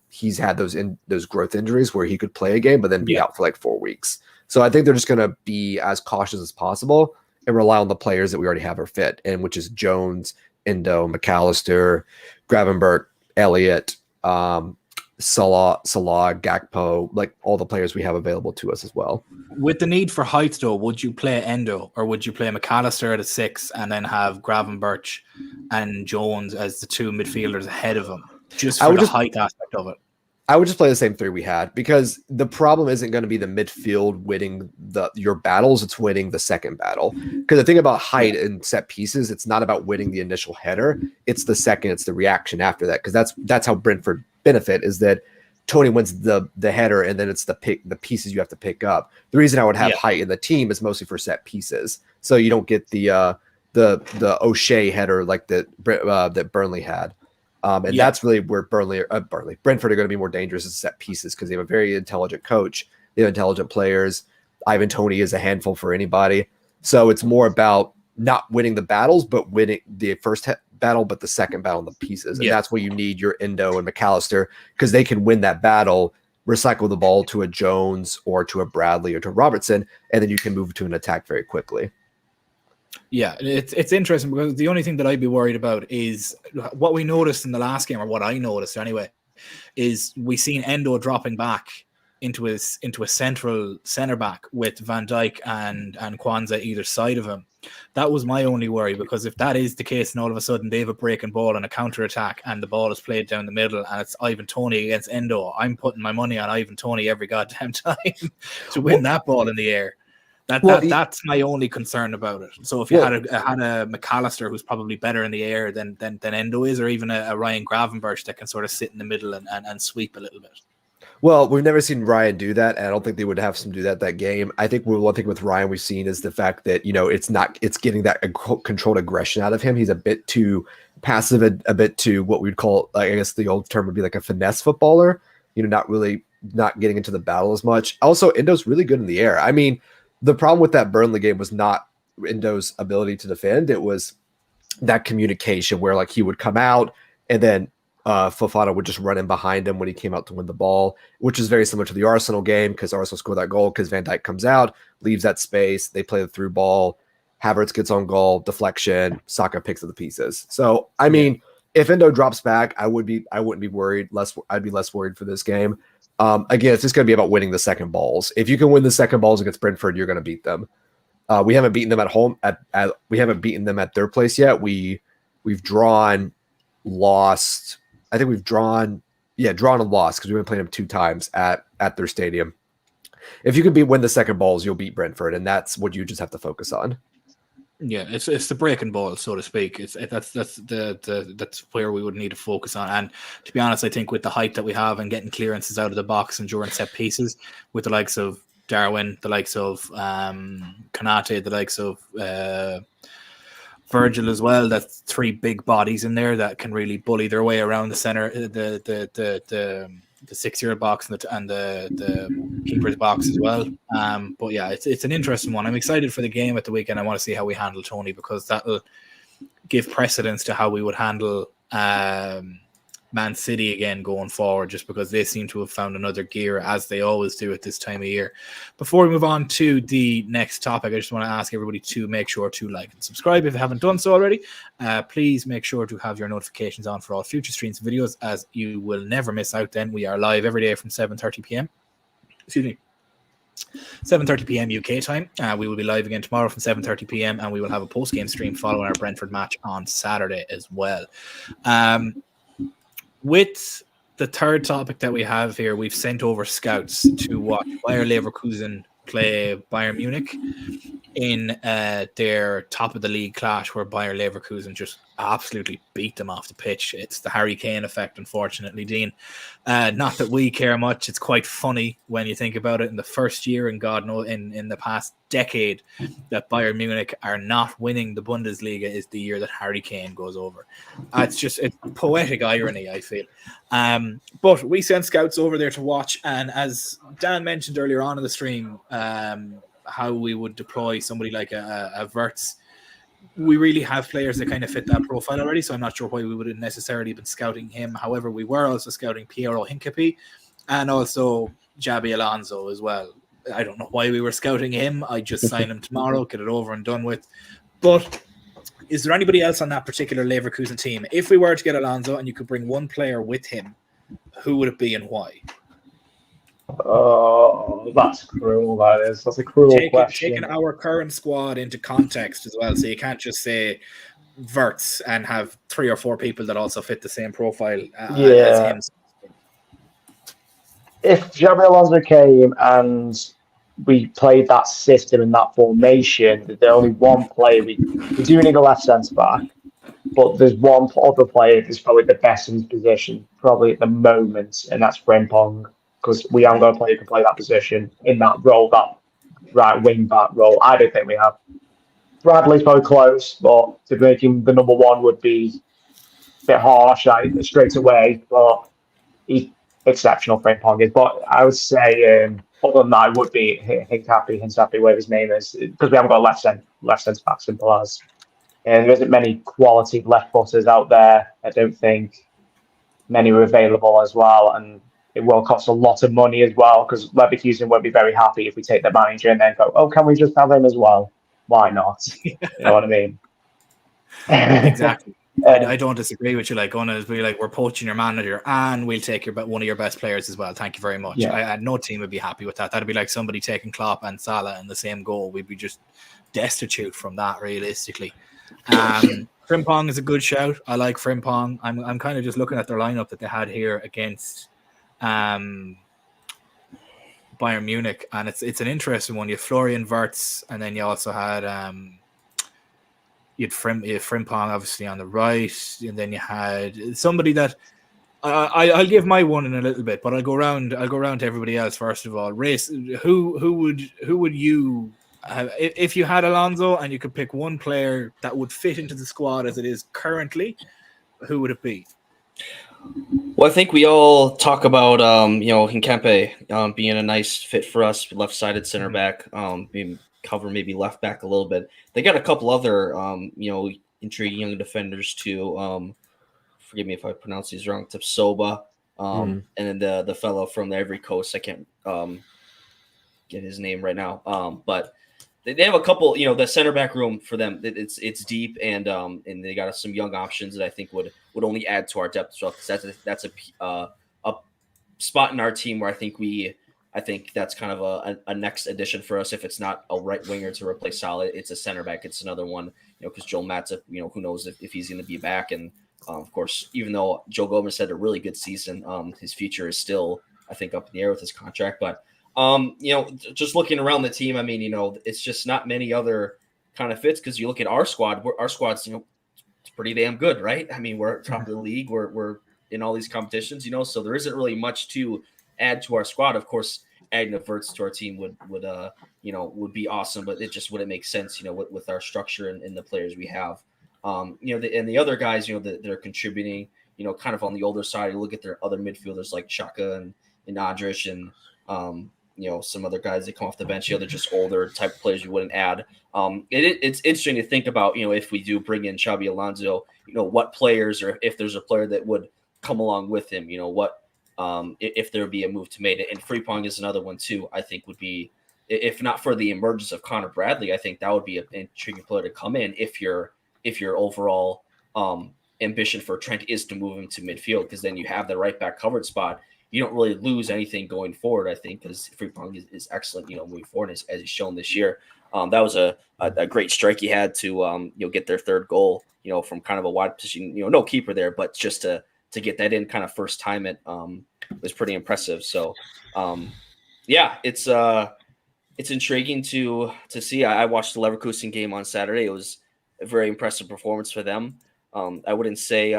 he's had those growth injuries where he could play a game but then be out for like 4 weeks. So I think they're just going to be as cautious as possible and rely on the players that we already have are fit, and which is Jones, Endo, McAllister, Gravenberch, Elliott, Salah, Gakpo, like all the players we have available to us as well. With the need for height, though, would you play Endo or would you play McAllister at a 6 and then have Gravenberch and Jones as the 2 midfielders ahead of him, just for the height aspect of it? I would just play the same 3 we had, because the problem isn't going to be the midfield winning your battles, it's winning the second battle. Because the thing about height and set pieces, it's not about winning the initial header, it's the second, it's the reaction after that. Because that's how Brentford benefit, is that Tony wins the header and then it's the pieces you have to pick up. The reason I would have height in the team is mostly for set pieces, so you don't get the O'Shea header like that Burnley had. And that's really where Brentford are going to be more dangerous as set pieces, because they have a very intelligent coach, they have intelligent players. Ivan Toney is a handful for anybody. So it's more about not winning the battles, but winning the first battle, but the second battle in the pieces. And that's where you need your Endo and McAllister, because they can win that battle, recycle the ball to a Jones or to a Bradley or to Robertson, and then you can move to an attack very quickly. Yeah, it's interesting, because the only thing that I'd be worried about is what we noticed in the last game, or what I noticed anyway, is we seen Endo dropping back into a central centre back with Van Dijk and Kwanzaa either side of him. That was my only worry, because if that is the case and all of a sudden they have a breaking ball and a counter attack and the ball is played down the middle and it's Ivan Toney against Endo, I'm putting my money on Ivan Toney every goddamn time to win that ball in the air. That's my only concern about it. So if you had a McAllister who's probably better in the air than Endo is, or even a Ryan Gravenberch that can sort of sit in the middle and sweep a little bit. Well, we've never seen Ryan do that, and I don't think they would have him do that game. I think one thing with Ryan we've seen is the fact that it's getting that controlled aggression out of him. He's a bit too passive, a bit too what we'd call, I guess the old term would be like a finesse footballer. Not getting into the battle as much. Also, Endo's really good in the air. I mean, the problem with that Burnley game was not Endo's ability to defend. It was that communication where like he would come out and then Fofana would just run in behind him when he came out to win the ball, which is very similar to the Arsenal game because Arsenal scored that goal because Van Dijk comes out, leaves that space, they play the through ball, Havertz gets on goal, deflection, Saka picks up the pieces. So, I mean, if Endo drops back, I wouldn't be worried. I'd be less worried for this game. Again, it's just going to be about winning the second balls. If you can win the second balls against Brentford, you're going to beat them. We haven't beaten them at home. We haven't beaten them at their place yet. We've drawn, lost. I think we've drawn and lost because we've been playing them 2 times at their stadium. If you can win the second balls, you'll beat Brentford, and that's what you just have to focus on. Yeah, it's the breaking ball, so to speak. That's where we would need to focus on. And to be honest, I think with the height that we have and getting clearances out of the box and during set pieces, with the likes of Darwin, the likes of Konate, the likes of Virgil as well, that's 3 big bodies in there that can really bully their way around the center, the 6-yard box and the keeper's box as well. But yeah, it's an interesting one. I'm excited for the game at the weekend. I want to see how we handle Tony because that'll give precedence to how we would handle Man City again going forward, just because they seem to have found another gear as they always do at this time of year. Before we move on to the next topic, I just want to ask everybody to make sure to like and subscribe if you haven't done so already. Please make sure to have your notifications on for all future streams and videos, as you will never miss out then. We are live every day from 7:30 p.m. Excuse me. 7:30 p.m. UK time. We will be live again tomorrow from 7:30 p.m. and we will have a post-game stream following our Brentford match on Saturday as well. With the third topic that we have here, we've sent over scouts to watch Bayer Leverkusen play Bayern Munich in their top of the league clash, where Bayer Leverkusen just absolutely beat them off the pitch. It's the Harry Kane effect, unfortunately, Dean. Not that we care much. It's quite funny when you think about it. In the first year, and God knows, in the past decade, that Bayern Munich are not winning the Bundesliga is the year that Harry Kane goes over. It's poetic irony, I feel. But we sent scouts over there to watch, and as Dan mentioned earlier on in the stream, how we would deploy somebody like a Wirtz. We really have players that kind of fit that profile already, so I'm not sure why we would have necessarily been scouting him. However, we were also scouting Piero Hincapie and also Xabi Alonso as well. I don't know why we were scouting him. I just sign him tomorrow, get it over and done with. But is there anybody else on that particular Leverkusen team? If we were to get Alonso and you could bring one player with him, who would it be and why? Oh, that's cruel, that is. That's a cruel question. Taking our current squad into context as well, so you can't just say Wirtz and have 3 or 4 people that also fit the same profile as him. If Xabi Alonso came and we played that system and that formation, there's only one player. We do need a left centre-back, but there's one other player that's probably the best in his position, probably at the moment, and that's Frimpong. Because we haven't got a player who can play that position in that role, that right wing back role. I don't think we have. Bradley's probably close, but to make him the number 1 would be a bit harsh straight away. But he's exceptional, Frimpong is. But I would say, other than that, it would be Hincapie, whatever his name is, because we haven't got a left centre back, simple as. And there isn't many quality left footers out there. I don't think many are available as well, and it will cost a lot of money as well, because Leverkusen won't be very happy if we take the manager and then go, oh, can we just have him as well? Why not? You know what I mean? Exactly. I don't disagree with you. Like, we're poaching your manager and we'll take one of your best players as well. Thank you very much. Yeah. No team would be happy with that. That'd be like somebody taking Klopp and Salah in the same goal. We'd be just destitute from that, realistically. Frimpong is a good shout. I like Frimpong. I'm kind of just looking at their lineup that they had here against Bayern Munich, and it's an interesting one. You have Florian, Wirtz, and then you also had you had Frimpong obviously on the right, and then you had somebody that I'll give my one in a little bit, but I'll go around to everybody else first of all. Race, who would you if you had Alonso and you could pick one player that would fit into the squad as it is currently, who would it be? Well, I think we all talk about Hincapie being a nice fit for us, left-sided center back, cover maybe left back a little bit. They got a couple other intriguing young defenders too. forgive me if I pronounce these wrong, Tapsoba, and then the fellow from the Ivory Coast. I can't get his name right now, but they have a couple. The center back room for them, it's deep, and they got some young options that I think would only add to our depth as well. Because that's a spot in our team where I think that's kind of a next addition for us. If it's not a right winger to replace Salah, it's a center back. It's another one, because Joel Matip, who knows if he's going to be back. And of course, even though Joe Gomez had a really good season, his future is still, I think, up in the air with his contract. But, just looking around the team, I mean, it's just not many other kind of fits, because you look at our squad, our squad's, it's pretty damn good, right? I mean, we're top of the league. We're in all these competitions, so there isn't really much to add to our squad. Of course, adding a Wirtz to our team would be awesome, but it just wouldn't make sense, with our structure and the players we have. And the other guys, that are contributing, kind of on the older side. You look at their other midfielders like Xhaka and Andrich and some other guys that come off the bench. They're just older type of players you wouldn't add. It's interesting to think about, if we do bring in Xabi Alonso, what players, or if there's a player that would come along with him, if there would be a move to make it. And Frimpong is another one too, I think would be, if not for the emergence of Connor Bradley, I think that would be an intriguing player to come in if your overall ambition for Trent is to move him to midfield, because then you have the right back covered spot. You don't really lose anything going forward, I think, because Frimpong is excellent, moving forward as he's shown this year. That was a great strike he had to get their third goal, from kind of a wide position, no keeper there, but just to get that in kind of first time, it was pretty impressive. So, it's intriguing to see. I watched the Leverkusen game on Saturday. It was a very impressive performance for them. I wouldn't say,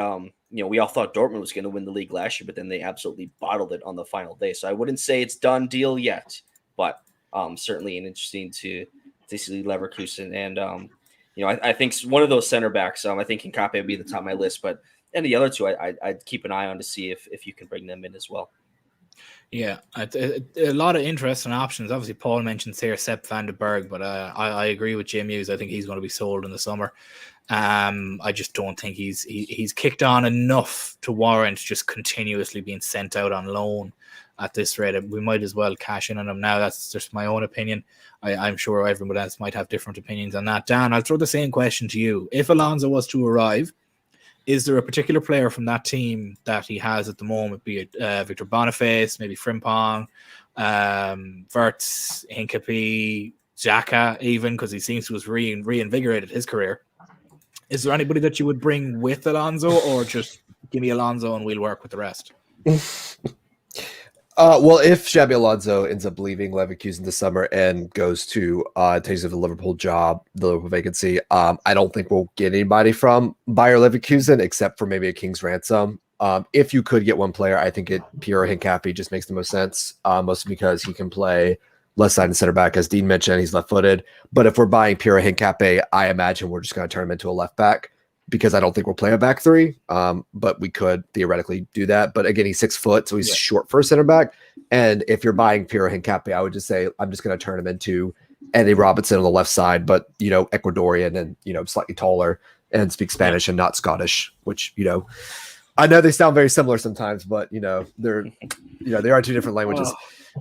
we all thought Dortmund was going to win the league last year, but then they absolutely bottled it on the final day. So I wouldn't say it's done deal yet, but certainly an interesting to see Leverkusen. And, I think one of those center backs, I think Hincapie would be at the top of my list, but and the other two, I'd keep an eye on to see if you can bring them in as well. Yeah, a lot of interesting options. Obviously, Paul mentioned here Sepp van den Berg, but I agree with Jim Hughes. I think he's going to be sold in the summer. I just don't think he's kicked on enough to warrant just continuously being sent out on loan at this rate. We might as well cash in on him now. That's just my own opinion. I'm sure everyone else might have different opinions on that. Dan, I'll throw the same question to you. If Alonso was to arrive, is there a particular player from that team that he has at the moment, be it Victor Boniface, maybe Frimpong, Wirtz, Hincapie, Xhaka, even, because he seems to have reinvigorated his career? Is there anybody that you would bring with Alonso, or just give me Alonso and we'll work with the rest? Well, if Xabi Alonso ends up leaving Leverkusen this summer and goes to takes over the Liverpool job, the Liverpool vacancy, I don't think we'll get anybody from Bayer Leverkusen except for maybe a king's ransom. If you could get one player, I think Piero Hincapie just makes the most sense, mostly because he can play left-sided center back. As Dean mentioned, he's left-footed. But if we're buying Piero Hincapie, I imagine we're just going to turn him into a left back, because I don't think we'll play a back three, but we could theoretically do that. But again, he's 6 foot, so he's short for a center back. And if you're buying Piero Hincapie, I would just say I'm just going to turn him into Andy Robinson on the left side, but Ecuadorian and slightly taller and speak Spanish and not Scottish. Which I know they sound very similar sometimes, but they're they are two different languages. Oh.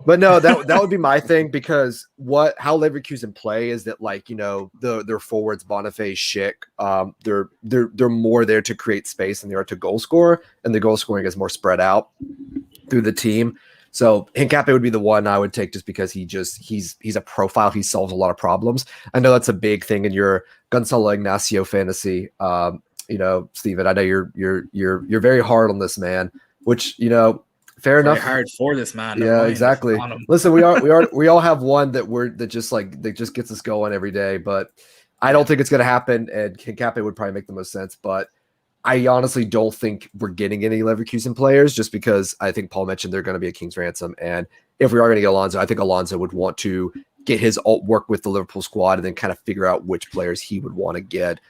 But no, that would be my thing, because how Leverkusen play is that their forwards Boniface, Schick, they're more there to create space than they are to goal score, and the goal scoring is more spread out through the team. So Hincapie would be the one I would take, just because he's a profile. He solves a lot of problems. I know that's a big thing in your Gonzalo Ignacio fantasy. Steven, I know you're very hard on this man, which fair enough. Very hard for this man. Yeah, exactly. Listen, we all have one that just gets us going every day, but I don't think it's going to happen. And Hincapie would probably make the most sense, but I honestly don't think we're getting any Leverkusen players, just because I think Paul mentioned they're going to be a king's ransom. And if we are going to get Alonso, I think Alonso would want to get his work with the Liverpool squad and then kind of figure out which players he would want to get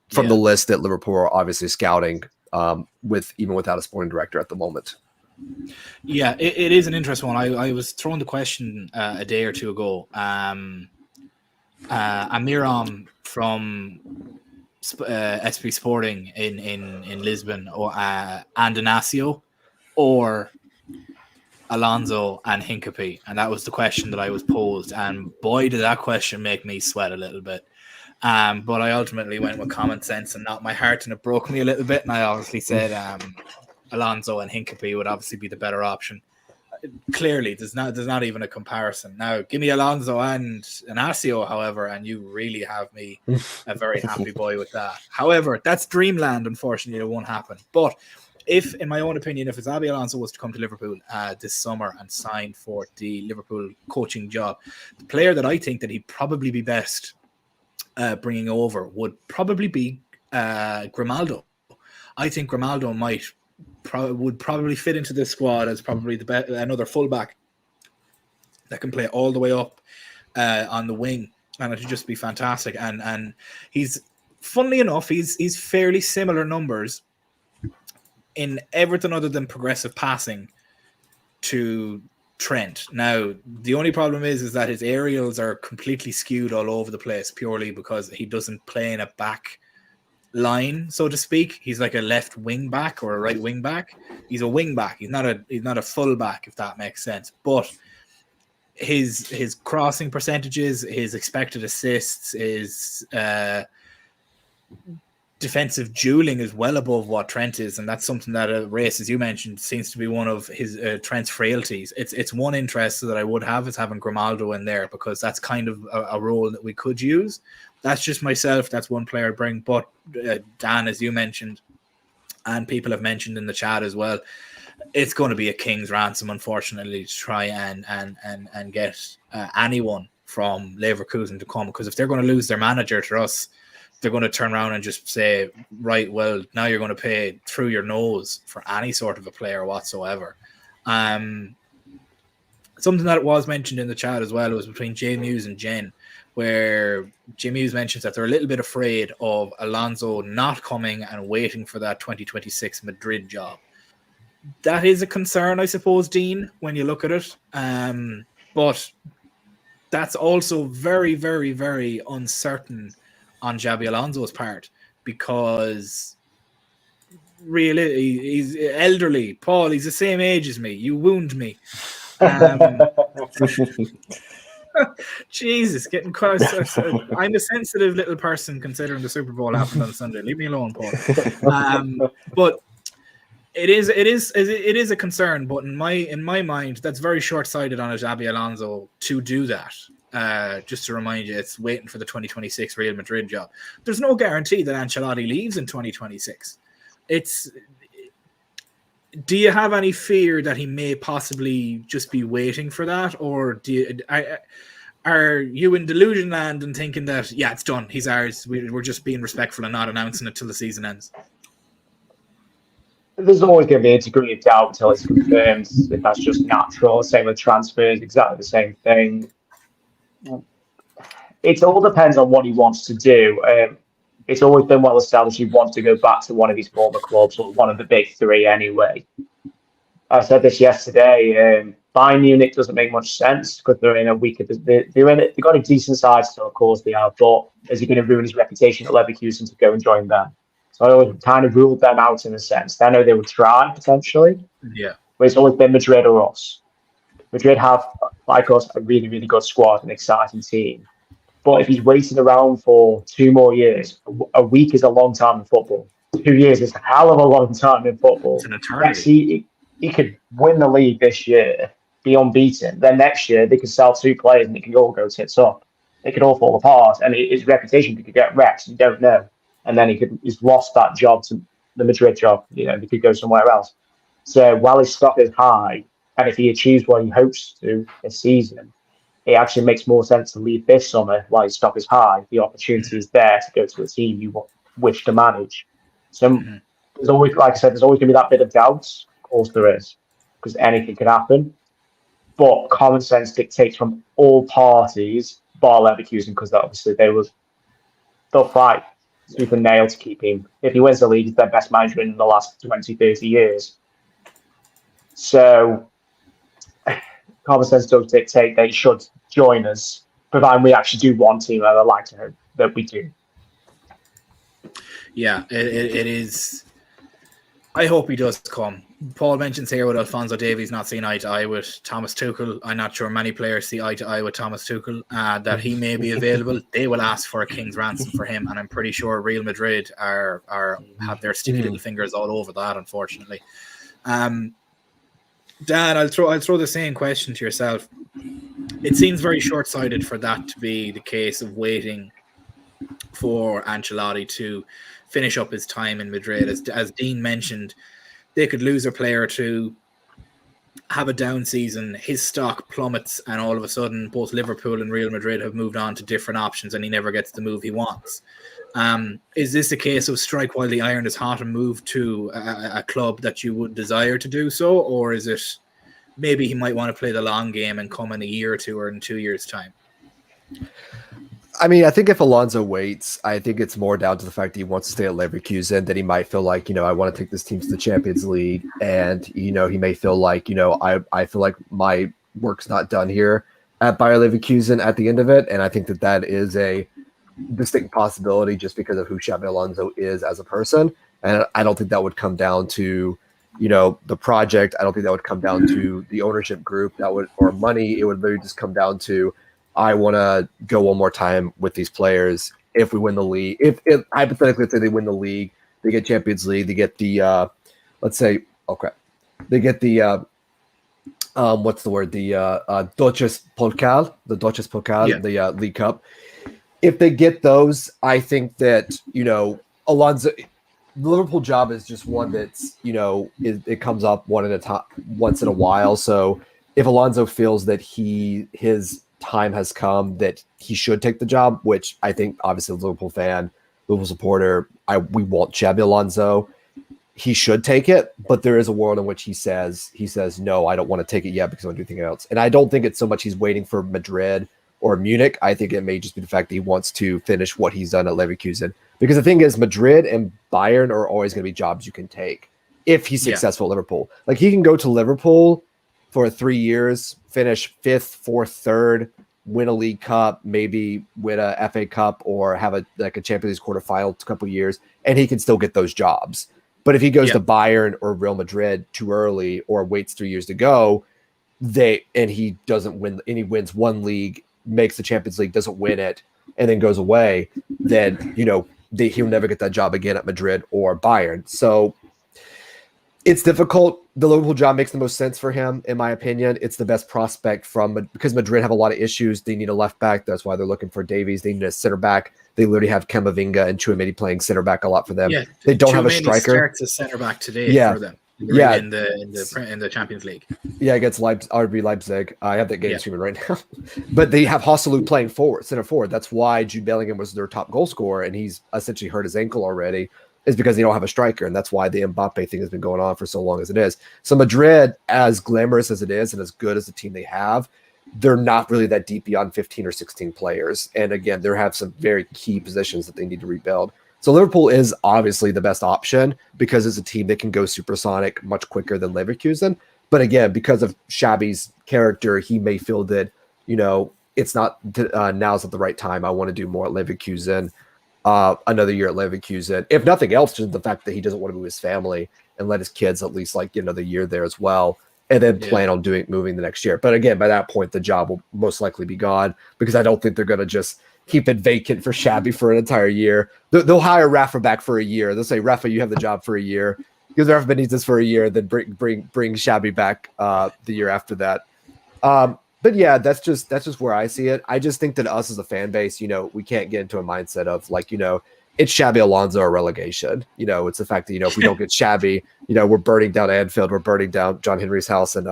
from the list that Liverpool are obviously scouting, even without a sporting director at the moment. Yeah, it is an interesting one. I was throwing the question a day or two ago. Amiram from SP Sporting in Lisbon, or and Inacio, or Alonso and Hincapie? And that was the question that I was posed. And boy, did that question make me sweat a little bit. But I ultimately went with common sense and not my heart, and it broke me a little bit. And I obviously said Alonso and Hincapie would obviously be the better option. Clearly, there's not even a comparison. Now, give me Alonso and Inacio, however, and you really have me a very happy boy with that. However, that's dreamland. Unfortunately, it won't happen. But if, in my own opinion, if Xabi Alonso was to come to Liverpool this summer and sign for the Liverpool coaching job, the player that I think that he'd probably be best bringing over would probably be Grimaldo. I think Grimaldo would probably fit into this squad as probably another fullback that can play all the way up on the wing, and it would just be fantastic. And he's, funnily enough, he's fairly similar numbers in everything other than progressive passing to Trent. Now, the only problem is that his aerials are completely skewed all over the place, purely because he doesn't play in a back line, so to speak. He's like a left wing back or a right wing back. He's a wing back. He's not a full back, if that makes sense. But his crossing percentages, his expected assists, his defensive dueling is well above what Trent is, and that's something that Race, as you mentioned, seems to be one of his Trent's frailties. It's one interest that I would have is having Grimaldo in there, because that's kind of a role that we could use. That's just myself. That's one player I'd bring. But Dan, as you mentioned, and people have mentioned in the chat as well, it's going to be a king's ransom, unfortunately, to try and get anyone from Leverkusen to come, because if they're going to lose their manager to us, they're going to turn around and just say, right, well, now you're going to pay through your nose for any sort of a player whatsoever. Something that was mentioned in the chat as well was between J Muse and Jen, where J Muse mentions that they're a little bit afraid of Alonso not coming and waiting for that 2026 Madrid job. That is a concern, I suppose, Dean, when you look at it. But that's also very, very, very uncertain on Xabi Alonso's part, because really he's elderly. Paul, he's the same age as me. You wound me. Jesus, getting close. I'm a sensitive little person considering the Super Bowl happened on Sunday. Leave me alone, Paul. But it is a concern. But in my mind, that's very short-sighted on a Xabi Alonso to do that. Just to remind you, it's waiting for the 2026 Real Madrid job. There's no guarantee that Ancelotti leaves in 2026. Do you have any fear that he may possibly just be waiting for that, or are you in delusion land and thinking that, yeah, it's done, he's ours, we're just being respectful and not announcing it till the season ends? There's always going to be a degree of doubt until it's confirmed. If that's just natural. Same with transfers, exactly the same thing. It all depends on what he wants to do. It's always been well established he wants to go back to one of his former clubs, or one of the big three anyway. I said this yesterday. Bayern Munich doesn't make much sense because they're in a weaker. They've got a decent side still, of course they are, but is he going to ruin his reputation at Leverkusen to go and join them? So I always kind of ruled them out in a sense. I know they would try potentially, yeah, but it's always been Madrid or us. Madrid have, like us, a really, really good squad, an exciting team. But if he's waiting around for 2 more years, a week is a long time in football. 2 years is a hell of a long time in football. It's an eternity. He could win the league this year, be unbeaten. Then next year, they could sell 2 players and it could all go tits up. It could all fall apart. And his reputation could get wrecked. You don't know. And then he's lost that job to the Madrid job. He could go somewhere else. So while his stock is high, and if he achieves what he hopes to this season, it actually makes more sense to leave this summer while his stock is high. The opportunity is there to go to a team you wish to manage. So there's always, like I said, there's always going to be that bit of doubt. Of course there is, because anything could happen. But common sense dictates from all parties, bar Leverkusen, because obviously they'll fight tooth and nail to keep him. If he wins the league, he's their best manager in the last 20, 30 years. So common sense does dictate they should join us, providing we actually do want him, and I'd like to hope that we do. Yeah, it is. I hope he does come. Paul mentions here with Alphonso Davies not seeing eye to eye with Thomas Tuchel. I'm not sure many players see eye to eye with Thomas Tuchel. That he may be available. They will ask for a king's ransom for him, and I'm pretty sure Real Madrid have their sticky little fingers all over that. Unfortunately, Dan, I'll throw the same question to yourself. It seems very short-sighted for that to be the case of waiting for Ancelotti to finish up his time in Madrid. As Dean mentioned, they could lose a player or two, have a down season, his stock plummets, and all of a sudden both Liverpool and Real Madrid have moved on to different options and he never gets the move he wants. Is this a case of strike while the iron is hot and move to a club that you would desire to do so? Or is it maybe he might want to play the long game and come in a year or two or in 2 years' time? I mean, I think if Alonso waits, I think it's more down to the fact that he wants to stay at Leverkusen, that he might feel like, I want to take this team to the Champions League. And, he may feel like, I feel like my work's not done here at Bayer Leverkusen at the end of it. And I think that is a distinct possibility just because of who Xabi Alonso is as a person. And I don't think that would come down to, the project. I don't think that would come down to the ownership group or money. It would literally just come down to, I want to go one more time with these players. If we win the league, if hypothetically, let's say they win the league, they get Champions League, they get the, they get the, what's the word? The Deutsches Pokal, the League Cup. If they get those, I think that, Alonso, the Liverpool job is just one that's, it comes up once in a while. So if Alonso feels that his time has come that he should take the job, which I think obviously a Liverpool fan, Liverpool supporter, we want Xabi Alonso. He should take it, but there is a world in which he says, no, I don't want to take it yet because I want to do anything else. And I don't think it's so much he's waiting for Madrid or Munich. I think it may just be the fact that he wants to finish what he's done at Leverkusen. Because the thing is, Madrid and Bayern are always going to be jobs you can take if he's successful at Liverpool. Like he can go to Liverpool for 3 years, finish 5th, 4th, 3rd, win a League Cup, maybe win a FA Cup or have a Champions League quarterfinal a couple years, and he can still get those jobs. But if he goes to Bayern or Real Madrid too early or waits 3 years to go, and he doesn't win, and he wins one league, makes the Champions League, doesn't win it, and then goes away, then he'll never get that job again at Madrid or Bayern. So it's difficult. The Liverpool job makes the most sense for him, in my opinion. It's the best prospect because Madrid have a lot of issues. They need a left back. That's why they're looking for Davies. They need a center back. They literally have Camavinga and Chouameni playing center back a lot for them. Yeah, they don't have a striker. Starts a center back today for them. In the Champions League. Yeah, against RB Leipzig. I have that game streaming right now. But they have Hosselu playing center forward. That's why Jude Bellingham was their top goal scorer, and he's essentially hurt his ankle already. Is because they don't have a striker, and that's why the Mbappe thing has been going on for so long as it is. So Madrid, as glamorous as it is and as good as the team they have, they're not really that deep beyond 15 or 16 players. And again, they have some very key positions that they need to rebuild. So Liverpool is obviously the best option because it's a team that can go supersonic much quicker than Leverkusen. But again, because of Xabi's character, he may feel that, it's not now's not the right time. I want to do more at Leverkusen. Another year at Leverkusen. If nothing else, just the fact that he doesn't want to move his family and let his kids at least get another year there as well, and then plan on moving the next year. But again, by that point, the job will most likely be gone because I don't think they're going to just keep it vacant for Xabi for an entire year. They'll hire Rafa back for a year. They'll say, Rafa, you have the job for a year. Because Rafa Benitez for a year, then bring Xabi back the year after that. But yeah, that's just where I see it. I just think that us as a fan base, we can't get into a mindset of it's Xabi Alonso or relegation. It's the fact that, if we don't get Xabi, we're burning down Anfield, we're burning down John Henry's house. And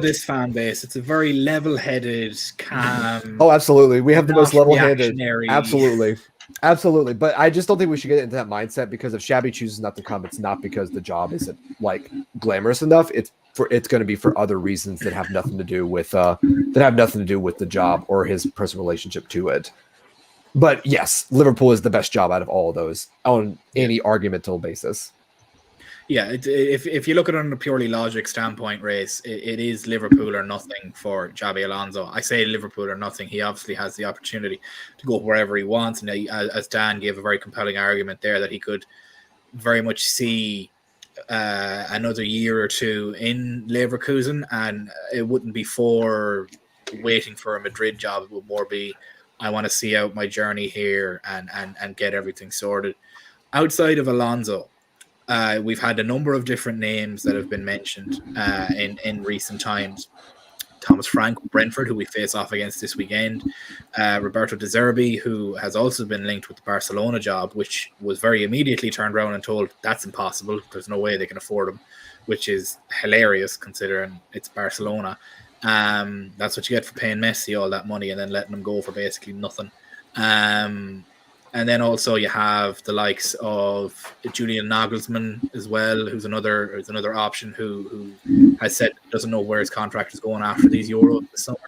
this fan base, it's a very level-headed, calm. Oh, absolutely. We have the most level-headed. Absolutely. But I just don't think we should get into that mindset because if Xabi chooses not to come, it's not because the job isn't glamorous enough. It's going to be for other reasons that have nothing to do with the job or his personal relationship to it. But yes, Liverpool is the best job out of all of those on any argumental basis. Yeah, if you look at it on a purely logic standpoint, race, it is Liverpool or nothing for Xabi Alonso. I say Liverpool or nothing. He obviously has the opportunity to go wherever he wants, and as Dan gave a very compelling argument there, that he could very much see another year or two in Leverkusen, and it wouldn't be for waiting for a Madrid job. It would more be, I want to see out my journey here and get everything sorted. Outside of Alonso, we've had a number of different names that have been mentioned in recent times. Thomas Frank, Brentford, who we face off against this weekend. Roberto De Zerbi, who has also been linked with the Barcelona job, which was very immediately turned around and told that's impossible. There's no way they can afford him, which is hilarious considering it's Barcelona. That's what you get for paying Messi all that money and then letting him go for basically nothing. And then also you have the likes of Julian Nagelsmann as well, who's another option who has said doesn't know where his contract is going after these Euros this summer.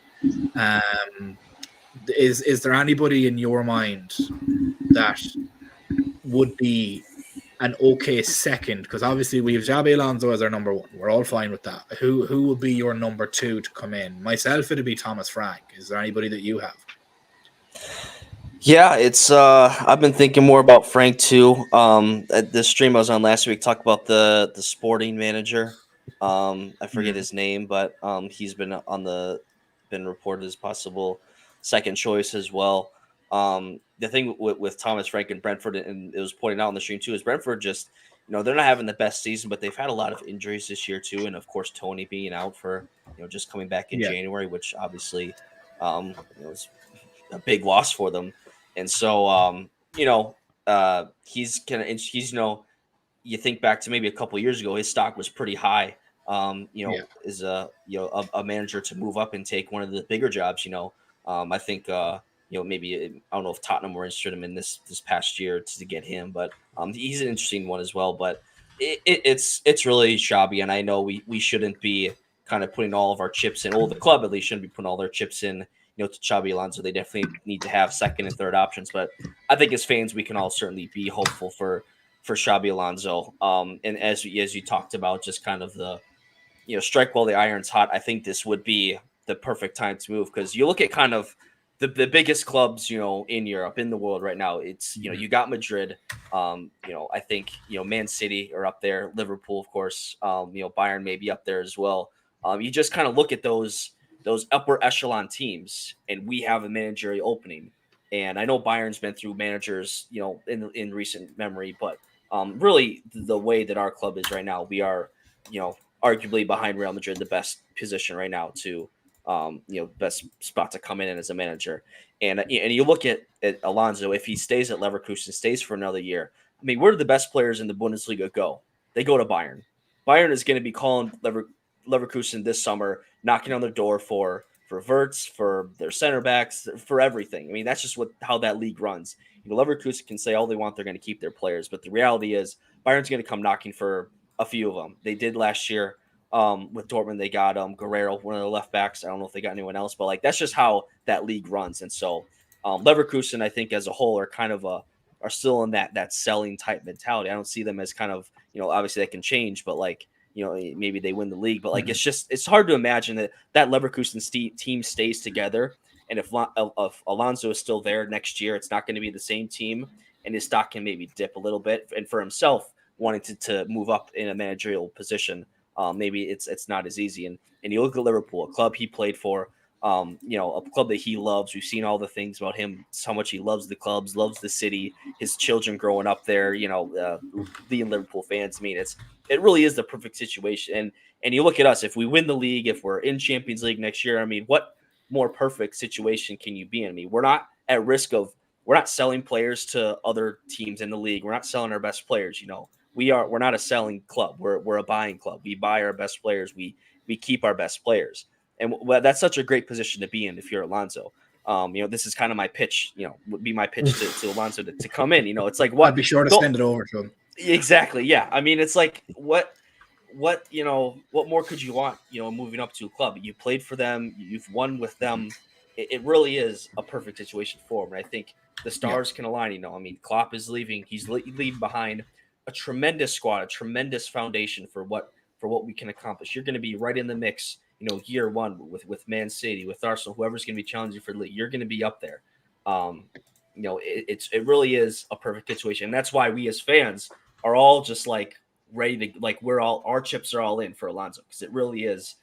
Is there anybody in your mind that would be an okay second? Because obviously we have Xabi Alonso as our number one. We're all fine with that. Who would be your number two to come in? Myself, it'd be Thomas Frank. Is there anybody that you have? Yeah, it's I've been thinking more about Frank too. At the stream I was on last week, talked about the sporting manager. I forget his name, but he's been been reported as possible second choice as well. The thing with Thomas Frank and Brentford, and it was pointed out on the stream too, is Brentford just, they're not having the best season, but they've had a lot of injuries this year too, and of course Tony being out for just coming back in January, which obviously was a big loss for them. And so, he's you think back to maybe a couple of years ago, his stock was pretty high. As a manager to move up and take one of the bigger jobs. I think maybe I don't know if Tottenham were interested in him in this past year to get him, but he's an interesting one as well. But it's really Xabi, and I know we shouldn't be kind of putting all of our chips in. Well, the club at least shouldn't be putting all their chips in. To Xabi Alonso, they definitely need to have second and third options. But I think as fans, we can all certainly be hopeful for Xabi Alonso. And as you talked about, just kind of the strike while the iron's hot. I think this would be the perfect time to move, because you look at kind of the biggest clubs in Europe, in the world right now. It's you got Madrid. I think Man City are up there. Liverpool, of course. Bayern may be up there as well. You just kind of look at those upper echelon teams, and we have a managerial opening. And I know Bayern's been through managers, in recent memory, but really the way that our club is right now, we are, arguably behind Real Madrid, the best position right now to, best spot to come in as a manager. And you look at Alonso, if he stays at Leverkusen, stays for another year. I mean, where do the best players in the Bundesliga go? They go to Bayern. Bayern is going to be calling Leverkusen this summer, knocking on their door for Wirtz, for their center backs, for everything. I mean, that's just how that league runs. Leverkusen can say all they want, they're going to keep their players, but the reality is Bayern's going to come knocking for a few of them. They did last year with Dortmund. They got Guerrero, one of the left backs. I don't know if they got anyone else, but that's just how that league runs. And so Leverkusen, I think as a whole, are kind of are still in that selling type mentality. I don't see them as kind of, obviously that can change, but maybe they win the league, but it's hard to imagine that Leverkusen team stays together. And if Alonso is still there next year, it's not going to be the same team, and his stock can maybe dip a little bit. And for himself, wanting to move up in a managerial position, maybe it's not as easy. And you look at Liverpool, a club he played for, a club that he loves. We've seen all the things about him, how much he loves the clubs, loves the city, his children growing up there, being Liverpool fans. I mean, it really is the perfect situation. And you look at us, if we win the league, if we're in Champions League next year, I mean, what more perfect situation can you be in? I mean, we're not at risk we're not selling players to other teams in the league. We're not selling our best players. We're not a selling club. We're a buying club. We buy our best players. We keep our best players. And that's such a great position to be in if you're Alonso. This is kind of my pitch, would be my pitch to Alonso to come in. It's like, what? I'd be sure to send it over to him. Exactly. Yeah. I mean, it's like, what more could you want, moving up to a club? You played for them. You've won with them. It really is a perfect situation for him. And I think the stars can align. I mean, Klopp is leaving. He's leaving behind a tremendous squad, a tremendous foundation for what we can accomplish. You're going to be right in the mix, year one with Man City, with Arsenal, whoever's going to be challenging for the league. You're going to be up there. It really is a perfect situation, and that's why we as fans are all just like ready to our chips are all in for Alonso, because it really is.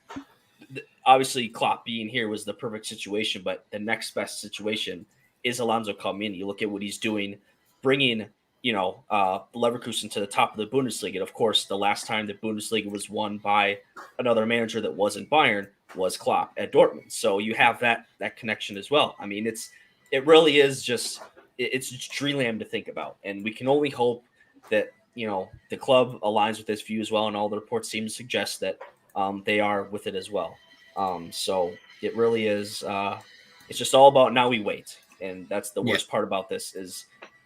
Obviously, Klopp being here was the perfect situation, but the next best situation is Alonso coming in. You look at what he's doing, bringing Leverkusen to the top of the Bundesliga. And of course, the last time the Bundesliga was won by another manager that wasn't Bayern was Klopp at Dortmund. So you have that connection as well. I mean, it really is just dreamland to think about, and we can only hope that the club aligns with this view as well, and all the reports seem to suggest that they are with it as well. So it really is. It's just all about now we wait, and that's the worst part about this is,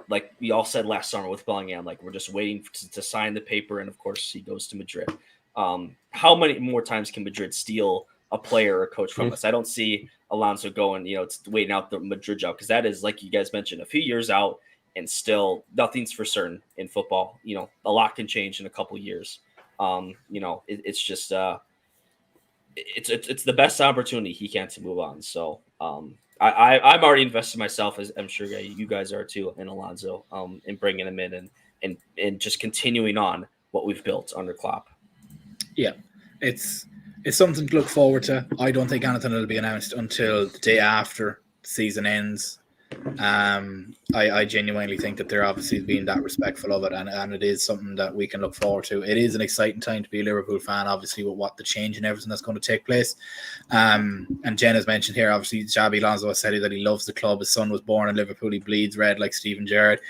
like we all said last summer with Bellingham, like we're just waiting to sign the paper, and of course he goes to Madrid. How many more times can Madrid steal a player or a coach from us? I don't see Alonso going, waiting out the Madrid job, because that is, like you guys mentioned, a few years out, and still nothing's for certain in football. A lot can change in a couple of years. It's just it's the best opportunity he can to move on. So I'm already invested myself, as I'm sure you guys are too, in Alonso, and bringing him in and just continuing on what we've built under Klopp. Yeah, it's something to look forward to. I don't think anything will be announced until the day after the season ends. I genuinely think that they're obviously being that respectful of it, and it is something that we can look forward to. It is an exciting time to be a Liverpool fan, obviously, with what the change and everything that's going to take place. And Jen has mentioned here, obviously, Xabi Alonso has said that he loves the club. His son was born in Liverpool. He bleeds red like Steven Gerrard.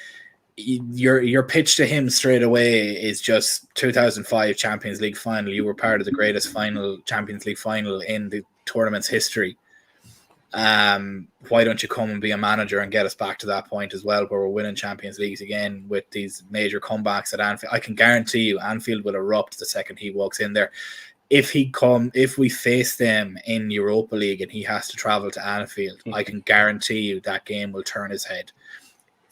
Your pitch to him straight away is just 2005 Champions League final. You were part of the greatest Champions League final in the tournament's history. Why don't you come and be a manager and get us back to that point as well, where we're winning Champions Leagues again with these major comebacks at Anfield? I can guarantee you Anfield will erupt the second he walks in there. If we face them in Europa League and he has to travel to Anfield, I can guarantee you that game will turn his head.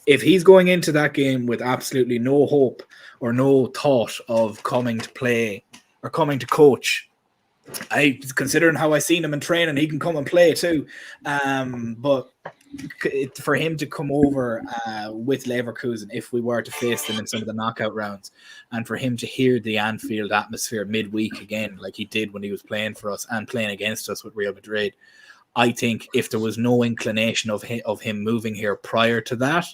If he's going into that game with absolutely no hope or no thought of coming to play or coming to coach, considering how I seen him in training, he can come and play too. But for him to come over with Leverkusen, if we were to face them in some of the knockout rounds, and for him to hear the Anfield atmosphere midweek again, like he did when he was playing for us and playing against us with Real Madrid, I think if there was no inclination of him moving here prior to that,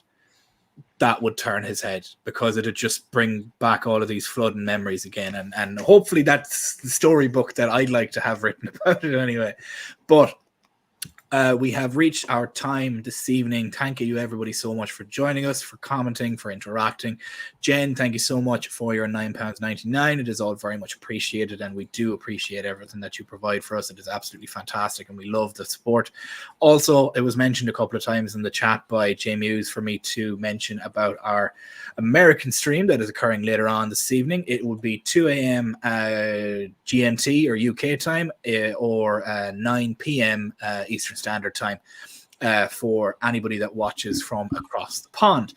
that would turn his head, because it would just bring back all of these flooding memories again. And hopefully that's the storybook that I'd like to have written about it anyway. But we have reached our time this evening. Thank you, everybody, so much for joining us, for commenting, for interacting. Jen, thank you so much for your £9.99. It is all very much appreciated, and we do appreciate everything that you provide for us. It is absolutely fantastic, and we love the support. Also, it was mentioned a couple of times in the chat by Jay Muse for me to mention about our American stream that is occurring later on this evening. It will be 2 a.m. GMT or UK time, or 9 p.m. Eastern Standard Time for anybody that watches from across the pond.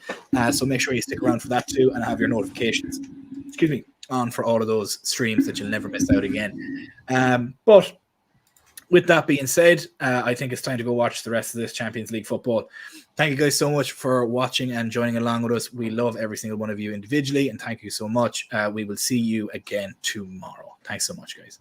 So make sure you stick around for that too, and have your notifications on for all of those streams that you'll never miss out again. But with that being said, I think it's time to go watch the rest of this Champions League football. Thank you guys so much for watching and joining along with us. We love every single one of you individually, and thank you so much. We will see you again tomorrow. Thanks so much, guys.